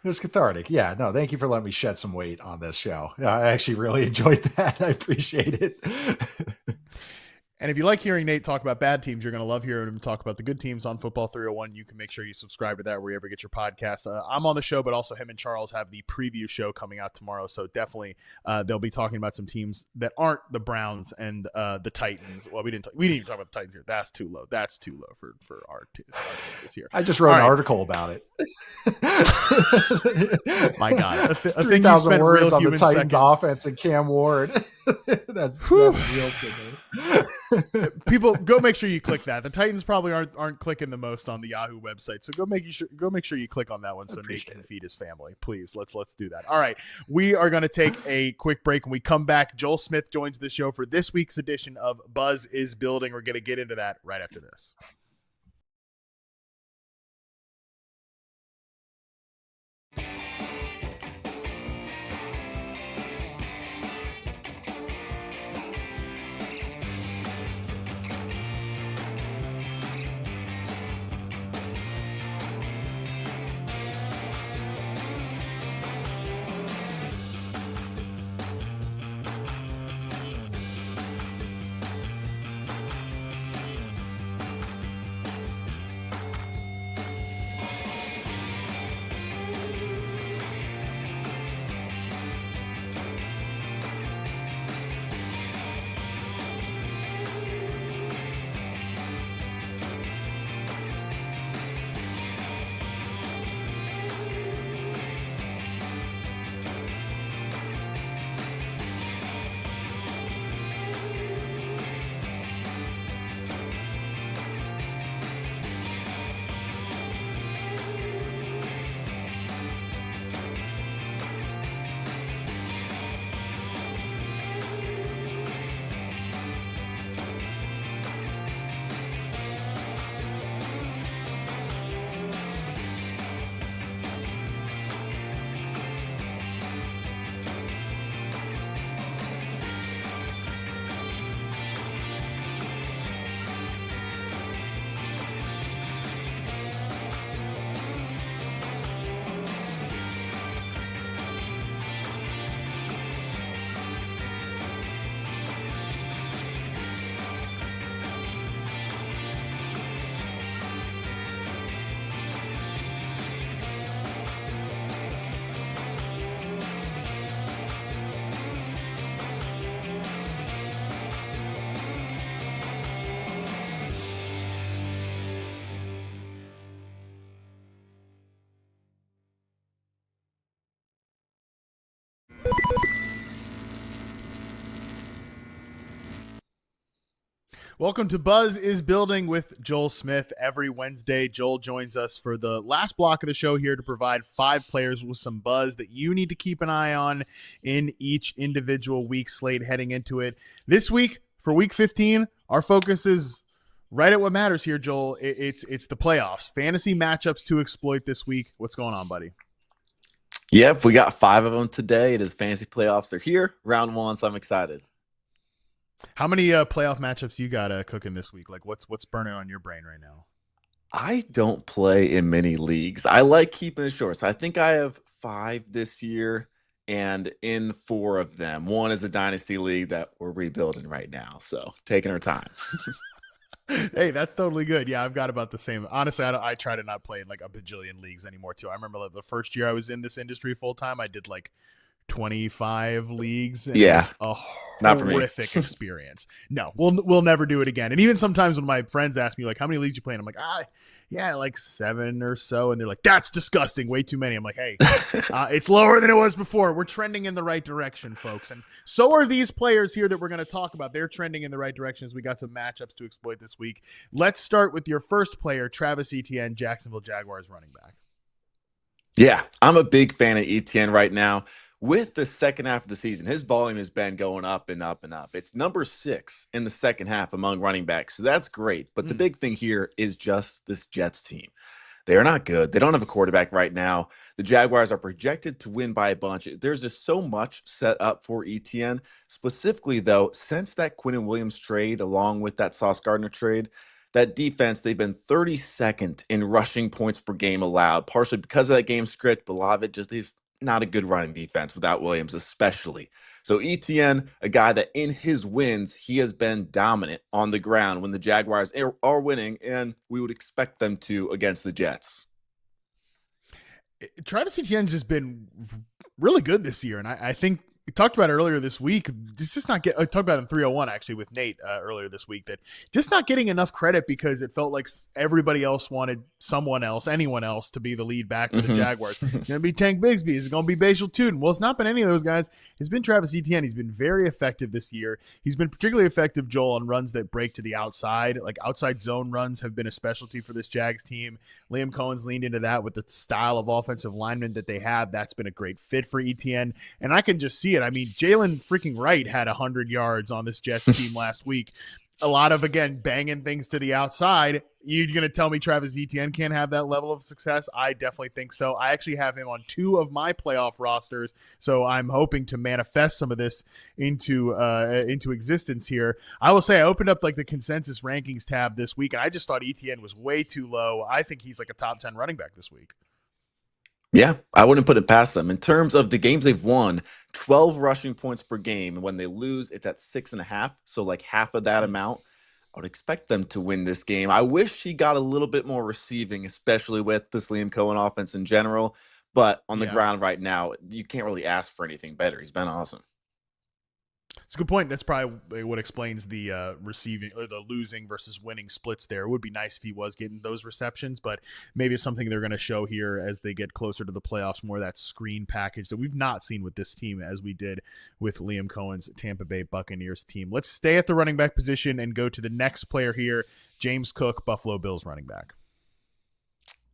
It was cathartic. Yeah, no, thank you for letting me shed some weight on this show. I actually really enjoyed that. I appreciate it. And if you like hearing Nate talk about bad teams, you're going to love hearing him talk about the good teams on Football 301. You can make sure you subscribe to that wherever you get your podcasts. I'm on the show, but also him and Charles have the preview show coming out tomorrow. So definitely they'll be talking about some teams that aren't the Browns and the Titans. Well, we didn't even talk about the Titans here. That's too low. That's too low for our teams here. I just wrote an article about it. My God, a thing you 3,000 spent real words on the human Titans seconds. offense and Cam Ward. that's Whew. real Sydney. People, go make sure you click that. The Titans probably aren't clicking the most on the Yahoo website, so go make sure you click on that one so Nate can feed his family. Please, let's do that. All right, we are going to take a quick break. When we come back, Joel Smith joins the show for this week's edition of Buzz is Building. We're going to get into that right after this. Welcome to Buzz is Building with Joel Smith. Every Wednesday, Joel joins us for the last block of the show here to provide 5 players with some buzz that you need to keep an eye on in each individual week slate heading into it. This week, for week 15, our focus is right at what matters here, Joel. It's the playoffs. Fantasy matchups to exploit this week. What's going on, buddy? Yep, we got 5 of them today. It is fantasy playoffs. They're here, round 1, so I'm excited. How many playoff matchups you got cooking this week? Like, what's burning on your brain right now? I don't play in many leagues. I like keeping it short. So I think I have 5 this year, and in 4 of them, one is a dynasty league that we're rebuilding right now. So taking our time. Hey, that's totally good. Yeah, I've got about the same. Honestly, I try to not play in like a bajillion leagues anymore too. I remember like the first year I was in this industry full time, I did like 25 leagues, and Yeah, it was not a for me. horrific experience. No, we'll never do it again. And even sometimes when my friends ask me like, how many leagues you play in, I'm like, yeah, like 7 or so, and they're like, that's disgusting, way too many. I'm like, hey, it's lower than it was before. We're trending in the right direction, folks, and so are these players here that we're going to talk about. They're trending in the right direction as we got some matchups to exploit this week. Let's start with your first player, Travis Etienne, Jacksonville Jaguars running back. Yeah, I'm a big fan of ETN right now. With the second half of the season, his volume has been going up and up and up. It's number 6 in the second half among running backs, so that's great. But the big thing here is just this Jets team. They are not good. They don't have a quarterback right now. The Jaguars are projected to win by a bunch. There's just so much set up for ETN. Specifically, though, since that Quinnen Williams trade, along with that Sauce Gardner trade, that defense, they've been 32nd in rushing points per game allowed, partially because of that game script, but a lot of it just is not a good running defense without Williams, especially. So ETN, a guy that in his wins, he has been dominant on the ground when the Jaguars are winning, and we would expect them to against the Jets. Travis Etienne's just been really good this year, and I think we talked about it earlier this week. This just not get. I talked about it in 301 actually with Nate earlier this week, that just not getting enough credit because it felt like everybody else wanted someone else, anyone else, to be the lead back for the Jaguars. It's going to be Tank Bigsby. Is it going to be Bashal Tuden? Well, it's not been any of those guys. It's been Travis Etienne. He's been very effective this year. He's been particularly effective, Joel, on runs that break to the outside. Like outside zone runs have been a specialty for this Jags team. Liam Cohen's leaned into that with the style of offensive lineman that they have. That's been a great fit for Etienne. And I can just see it. I mean, Jalen freaking Wright had 100 yards on this Jets team last week. A lot of, again, banging things to the outside. You're going to tell me Travis Etienne can't have that level of success? I definitely think so. I actually have him on 2 of my playoff rosters, so I'm hoping to manifest some of this into existence here. I will say I opened up like the consensus rankings tab this week, and I just thought Etienne was way too low. I think he's like a top 10 running back this week. Yeah, I wouldn't put it past them. In terms of the games they've won, 12 rushing points per game. And when they lose, it's at 6.5. So like half of that amount. I would expect them to win this game. I wish he got a little bit more receiving, especially with this Liam Cohen offense in general. But on the ground right now, you can't really ask for anything better. He's been awesome. It's a good point. That's probably what explains the receiving or the losing versus winning splits there. It would be nice if he was getting those receptions, but maybe it's something they're going to show here as they get closer to the playoffs, more of that screen package that we've not seen with this team as we did with Liam Cohen's Tampa Bay Buccaneers team. Let's stay at the running back position and go to the next player here, James Cook, Buffalo Bills running back.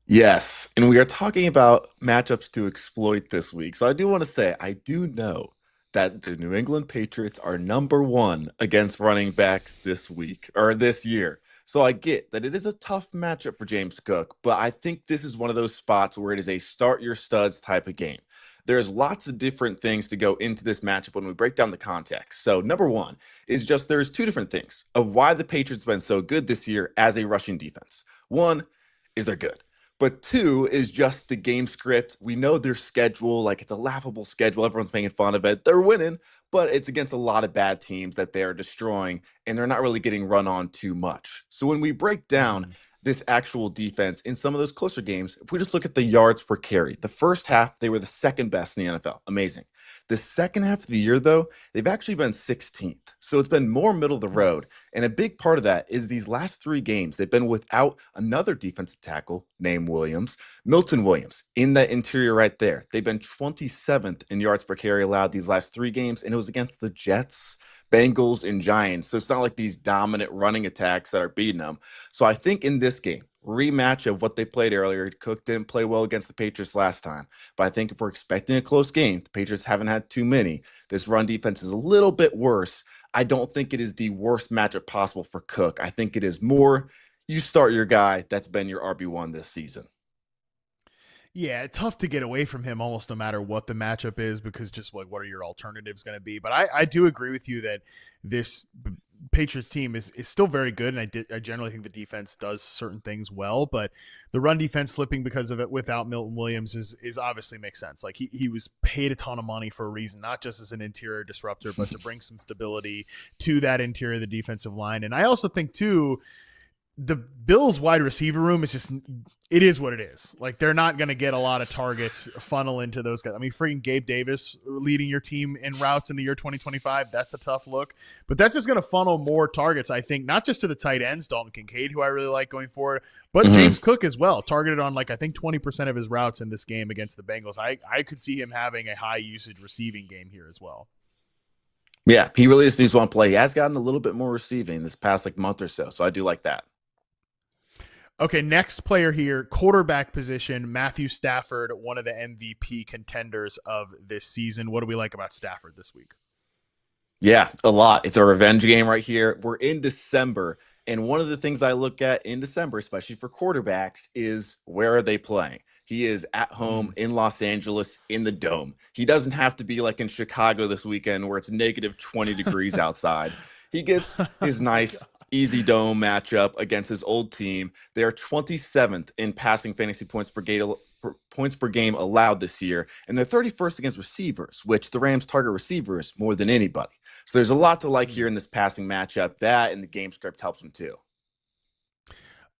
Yes, and we are talking about matchups to exploit this week. So I do want to say, I do know that the New England Patriots are number 1 against running backs this week or this year. So I get that it is a tough matchup for James Cook, but I think this is one of those spots where it is a start your studs type of game. There's lots of different things to go into this matchup when we break down the context. So number 1 is just there's 2 different things of why the Patriots have been so good this year as a rushing defense. 1 is they're good. But 2 is just the game script. We know their schedule, like it's a laughable schedule. Everyone's making fun of it. They're winning, but it's against a lot of bad teams that they're destroying, and they're not really getting run on too much. So when we break down this actual defense in some of those closer games, if we just look at the yards per carry, the first half, they were the second best in the NFL. Amazing. The second half of the year, though, they've actually been 16th. So it's been more middle of the road. And a big part of that is these last 3 games, they've been without another defensive tackle named Milton Williams, in that interior right there. They've been 27th in yards per carry allowed these last 3 games, and it was against the Jets, Bengals, and Giants. So it's not like these dominant running attacks that are beating them. So I think in this game, rematch of what they played earlier, Cook didn't play well against the Patriots last time. But I think if we're expecting a close game, the Patriots haven't had too many. This run defense is a little bit worse. I don't think it is the worst matchup possible for Cook. I think it is more you start your guy that's been your RB1 this season. Yeah, tough to get away from him almost no matter what the matchup is, because just like what are your alternatives going to be? But I do agree with you that this Patriots team is still very good, and I generally think the defense does certain things well, but the run defense slipping because of it without Milton Williams is obviously makes sense. Like he was paid a ton of money for a reason, not just as an interior disruptor, but to bring some stability to that interior of the defensive line. And I also think too, the Bills wide receiver room is just, it is what it is. Like they're not going to get a lot of targets funnel into those guys. I mean, freaking Gabe Davis leading your team in routes in the year 2025. That's a tough look, but that's just going to funnel more targets. I think not just to the tight ends, Dalton Kincaid, who I really like going forward, but James Cook as well, targeted on like, I think 20% of his routes in this game against the Bengals. I could see him having a high usage receiving game here as well. Yeah, he really just needs one play. He has gotten a little bit more receiving this past like month or so. So I do like that. Okay, next player here, quarterback position, Matthew Stafford, one of the MVP contenders of this season. What do we like about Stafford this week? Yeah, a lot. It's a revenge game right here. We're in December, and one of the things I look at in December, especially for quarterbacks, is where are they playing? He is at home in Los Angeles in the Dome. He doesn't have to be like in Chicago this weekend where it's negative 20 degrees outside. He gets his nice easy dome matchup against his old team. They are 27th in passing fantasy points per game allowed this year, and they're 31st against receivers, which the Rams target receivers more than anybody. So there's a lot to like here in this passing matchup. That and the game script helps them too.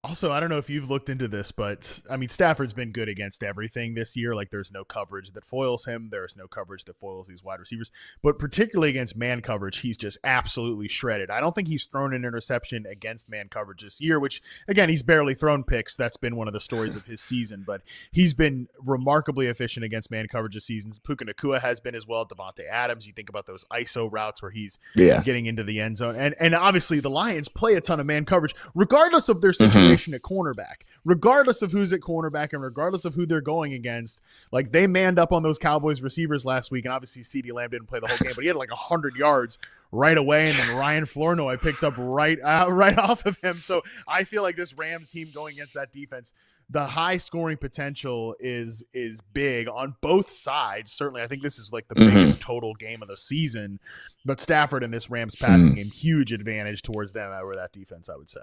Also, I don't know if you've looked into this, but I mean, Stafford's been good against everything this year. Like, there's no coverage that foils him. There's no coverage that foils these wide receivers. But particularly against man coverage, he's just absolutely shredded. I don't think he's thrown an interception against man coverage this year, which, again, he's barely thrown picks. That's been one of the stories of his season. But he's been remarkably efficient against man coverage this season. Puka Nacua has been as well. Devontae Adams, you think about those ISO routes where he's getting into the end zone. And obviously, the Lions play a ton of man coverage, regardless of their situation. At cornerback, regardless of who's at cornerback and regardless of who they're going against. Like, they manned up on those Cowboys receivers last week, and obviously CeeDee Lamb didn't play the whole game, but he had like 100 yards right away, and then Ryan Flournoy picked up right off of him. So I feel like this Rams team going against that defense, the high scoring potential is big on both sides. Certainly, I think this is like the biggest total game of the season, but Stafford and this Rams passing game, huge advantage towards them over that defense, I would say.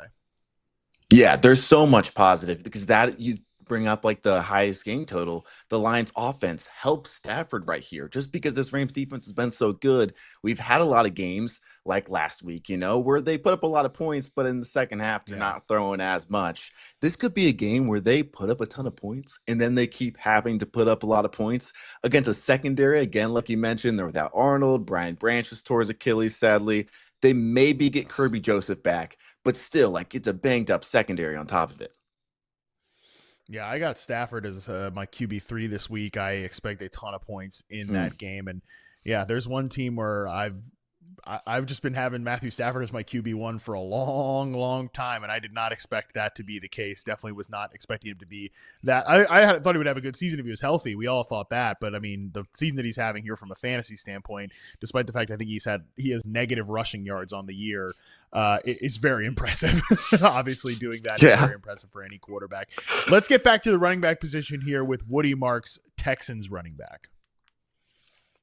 Yeah, there's so much positive because that you bring up like the highest game total. The Lions offense helps Stafford right here. Just because this Rams defense has been so good, we've had a lot of games like last week, where they put up a lot of points, but in the second half, they're not throwing as much. This could be a game where they put up a ton of points and then they keep having to put up a lot of points against a secondary. Again, like you mentioned, they're without Arnold. Brian Branch is tore his Achilles, sadly. They maybe get Kirby Joseph back, but still, like, it's a banged up secondary on top of it. Yeah, I got Stafford as my QB3 this week. I expect a ton of points in that game. And yeah, there's one team where I've just been having Matthew Stafford as my QB1 for a long, long time, and I did not expect that to be the case. Definitely was not expecting him to be that. I thought he would have a good season if he was healthy. We all thought that, but I mean, the season that he's having here from a fantasy standpoint, despite the fact I think he has negative rushing yards on the year, it's very impressive. Obviously, doing that is very impressive for any quarterback. Let's get back to the running back position here with Woody Marks, Texans running back.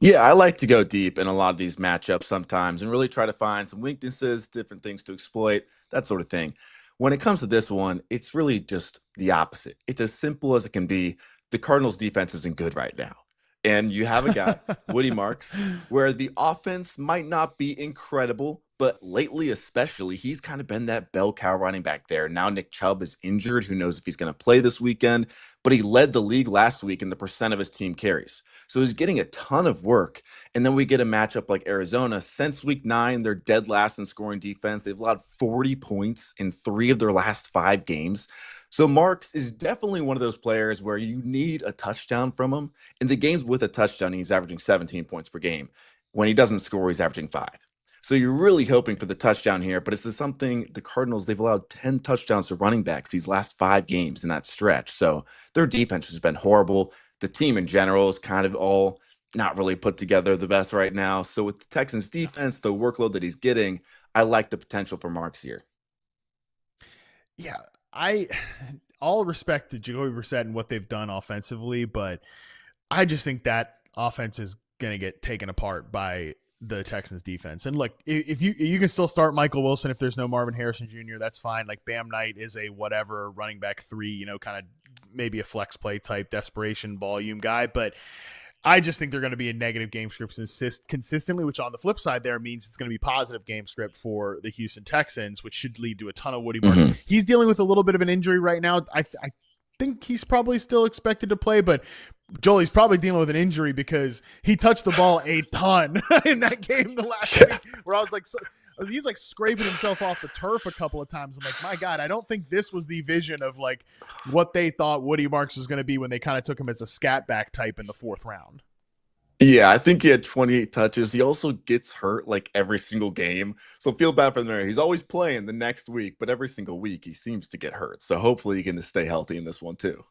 Yeah, I like to go deep in a lot of these matchups sometimes and really try to find some weaknesses, different things to exploit, that sort of thing. When it comes to this one, it's really just the opposite. It's as simple as it can be. The Cardinals' defense isn't good right now. And you have a guy, Woody Marks, where the offense might not be incredible, but lately especially, he's kind of been that bell cow running back there. Now Nick Chubb is injured. Who knows if he's going to play this weekend? But he led the league last week in the percent of his team carries. So he's getting a ton of work. And then we get a matchup like Arizona. Since week 9, they're dead last in scoring defense. They've allowed 40 points in 3 of their last 5 games. So Marks is definitely one of those players where you need a touchdown from him. In the games with a touchdown, he's averaging 17 points per game. When he doesn't score, he's averaging 5. So you're really hoping for the touchdown here, but it's something the Cardinals, they've allowed 10 touchdowns to running backs these last 5 games in that stretch. So their defense has been horrible. The team in general is kind of all not really put together the best right now. So with the Texans defense, the workload that he's getting, I like the potential for Marks here. Yeah, all respect to Jacoby Brissett and what they've done offensively, but I just think that offense is going to get taken apart by the Texans defense. And look, if you can still start Michael Wilson if there's no Marvin Harrison Jr., that's fine. Like, Bam Knight is a whatever running back 3, kind of maybe a flex play type desperation volume guy, but I just think they're going to be in negative game scripts consistently, which on the flip side there means it's going to be positive game script for the Houston Texans, which should lead to a ton of Woody Marks. He's dealing with a little bit of an injury right now. I think he's probably still expected to play, but Joel, he's probably dealing with an injury because he touched the ball a ton in that game the last week, where I was like, he's like scraping himself off the turf a couple of times. I'm like, my God, I don't think this was the vision of like what they thought Woody Marks was going to be when they kind of took him as a scat back type in the 4th round. Yeah, I think he had 28 touches. He also gets hurt like every single game. So feel bad for him there. He's always playing the next week, but every single week he seems to get hurt. So hopefully he can stay healthy in this one too.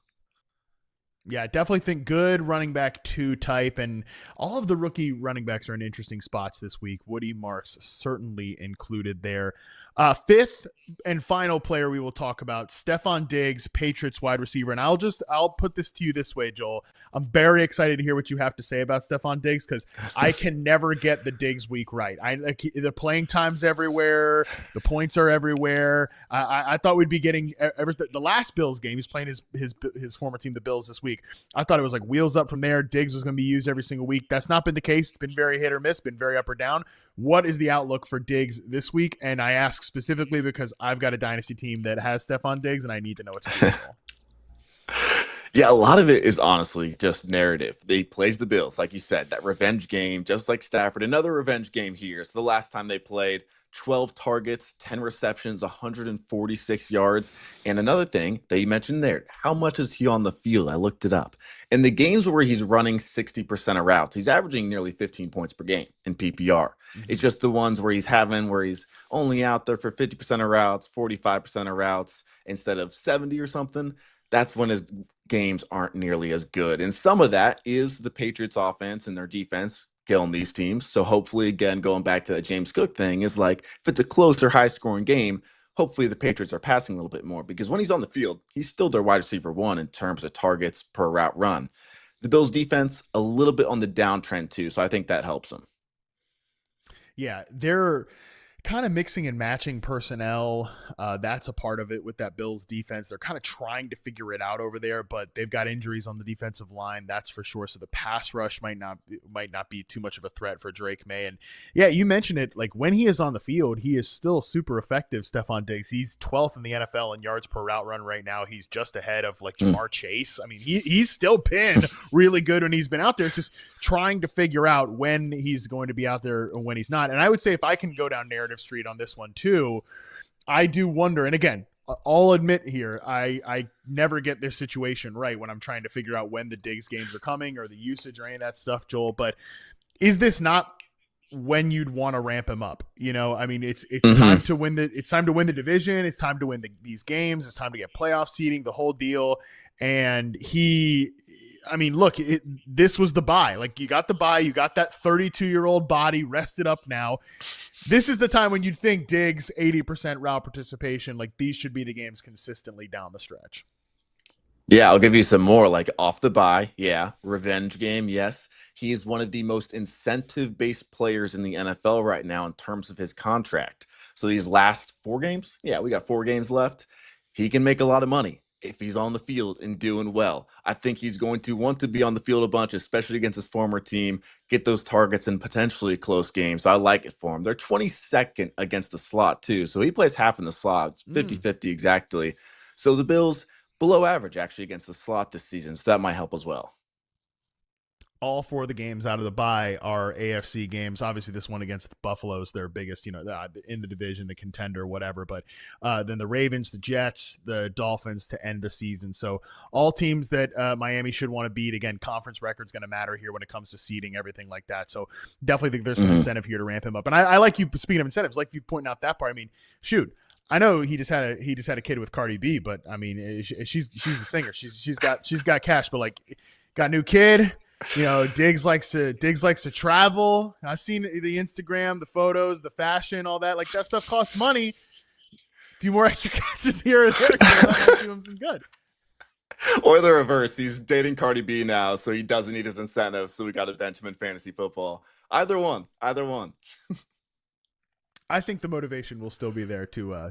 Yeah, definitely think good running back 2 type, and all of the rookie running backs are in interesting spots this week. Woody Marks certainly included there. 5th and final player we will talk about, Stefon Diggs, Patriots wide receiver. And I'll put this to you this way, Joel. I'm very excited to hear what you have to say about Stefon Diggs because I can never get the Diggs week right. The playing time's everywhere. The points are everywhere. I thought we'd be getting the last Bills game. He's playing his former team, the Bills, this week. I thought it was like wheels up from there. Diggs was going to be used every single week. That's not been the case. It's been very hit or miss, been very up or down. What is the outlook for Diggs this week? And I ask specifically because I've got a dynasty team that has Stephon Diggs, and I need to know what to do. Yeah, a lot of it is honestly just narrative. They plays the Bills, like you said, that revenge game, just like Stafford. Another revenge game here. So the last time they played, 12 targets, 10 receptions, 146 yards. And another thing that you mentioned there, how much is he on the field? I looked it up. In the games where he's running 60% of routes, he's averaging nearly 15 points per game in PPR. It's just the ones where he's only out there for 50% of routes, 45% of routes instead of 70 or something. That's when his games aren't nearly as good. And some of that is the Patriots offense and their defense killing these teams. So hopefully, again, going back to that James Cook thing, is like if it's a closer, high-scoring game, hopefully the Patriots are passing a little bit more, because when he's on the field, he's still their wide receiver one in terms of targets per route run. The Bills defense, a little bit on the downtrend too, so I think that helps them. Yeah, they're kind of mixing and matching personnel. That's a part of it with that Bills defense. They're kind of trying to figure it out over there, but they've got injuries on the defensive line, that's for sure. So the pass rush might not be too much of a threat for Drake May. And yeah, you mentioned it, like when he is on the field, he is still super effective. Stephon Diggs, he's 12th in the NFL in yards per route run right now. He's just ahead of like Jamar Chase. I mean, he's still been really good when he's been out there. It's just trying to figure out when he's going to be out there and when he's not. And I would say, if I can go down narrative street on this one too, I do wonder, and again, I'll admit here, I never get this situation right when I'm trying to figure out when the Diggs games are coming or the usage or any of that stuff, Joel, but is this not when you'd want to ramp him up? You know, I mean, it's time to win the division, it's time to win these games, it's time to get playoff seeding, the whole deal. And look, this was the bye. Like, you got the bye, you got that 32-year-old body rested up now. This is the time when you'd think Diggs, 80% route participation, like these should be the games consistently down the stretch. Yeah, I'll give you some more, like off the bye. Yeah, revenge game. Yes, he is one of the most incentive-based players in the NFL right now in terms of his contract. So these last 4 games, yeah, we got 4 games left. He can make a lot of money if he's on the field and doing well. I think he's going to want to be on the field a bunch, especially against his former team, get those targets in potentially close games. So I like it for him. They're 22nd against the slot too. So he plays half in the slot. It's 50-50 exactly. So the Bills below average actually against the slot this season. So that might help as well. All 4 of the games out of the bye are AFC games. Obviously, this one against the Buffalo's their biggest, in the division, the contender, whatever. But then the Ravens, the Jets, the Dolphins to end the season. So all teams that Miami should want to beat. Again, conference record's going to matter here when it comes to seeding, everything like that. So definitely think there's some incentive here to ramp him up. And I like you, speaking of incentives, like you pointing out that part. I mean, shoot, I know he just had a kid with Cardi B, but I mean, she's a singer. She's got cash, but like, got a new kid. You know, Diggs likes to travel. I've seen the Instagram, the photos, the fashion, all that. Like, that stuff costs money. A few more extra catches here or there, that might do him some good. Or the reverse. He's dating Cardi B now, so he doesn't need his incentives. So we got to bench him in fantasy football. Either one. I think the motivation will still be there to,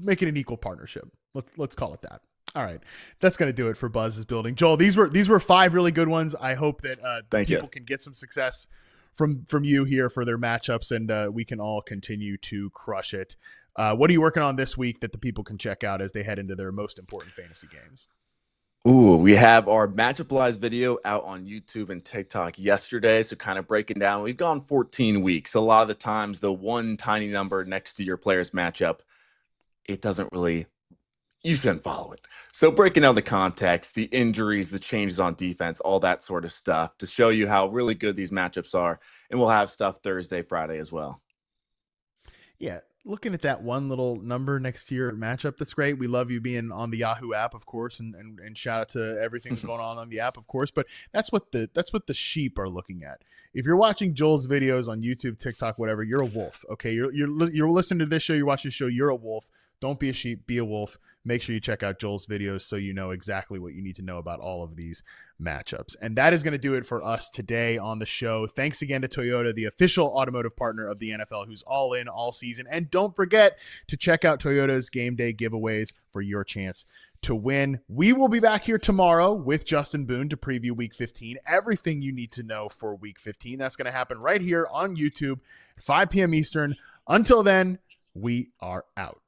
make it an equal partnership. Let's call it that. All right, that's going to do it for Buzz's building. Joel, these were 5 really good ones. I hope that people can get some success from you here for their matchups, and we can all continue to crush it. What are you working on this week that the people can check out as they head into their most important fantasy games? Ooh, we have our Matchup Lives video out on YouTube and TikTok yesterday. So kind of breaking down, we've gone 14 weeks. A lot of the times, the one tiny number next to your player's matchup, it doesn't really, you shouldn't follow it. So breaking down the context, the injuries, the changes on defense, all that sort of stuff to show you how really good these matchups are. And we'll have stuff Thursday, Friday as well. Yeah. Looking at that one little number next to your matchup, that's great. We love you being on the Yahoo app, of course, and shout out to everything that's going on the app, of course. But that's what the sheep are looking at. If you're watching Joel's videos on YouTube, TikTok, whatever, you're a wolf. Okay, you're listening to this show, you're watching the show, you're a wolf. Don't be a sheep, be a wolf. Make sure you check out Joel's videos so you know exactly what you need to know about all of these matchups. And that is going to do it for us today on the show. Thanks again to Toyota, the official automotive partner of the NFL, who's all in all season. And don't forget to check out Toyota's game day giveaways for your chance to win. We will be back here tomorrow with Justin Boone to preview Week 15. Everything you need to know for Week 15. That's going to happen right here on YouTube, 5 p.m. Eastern. Until then, We are out.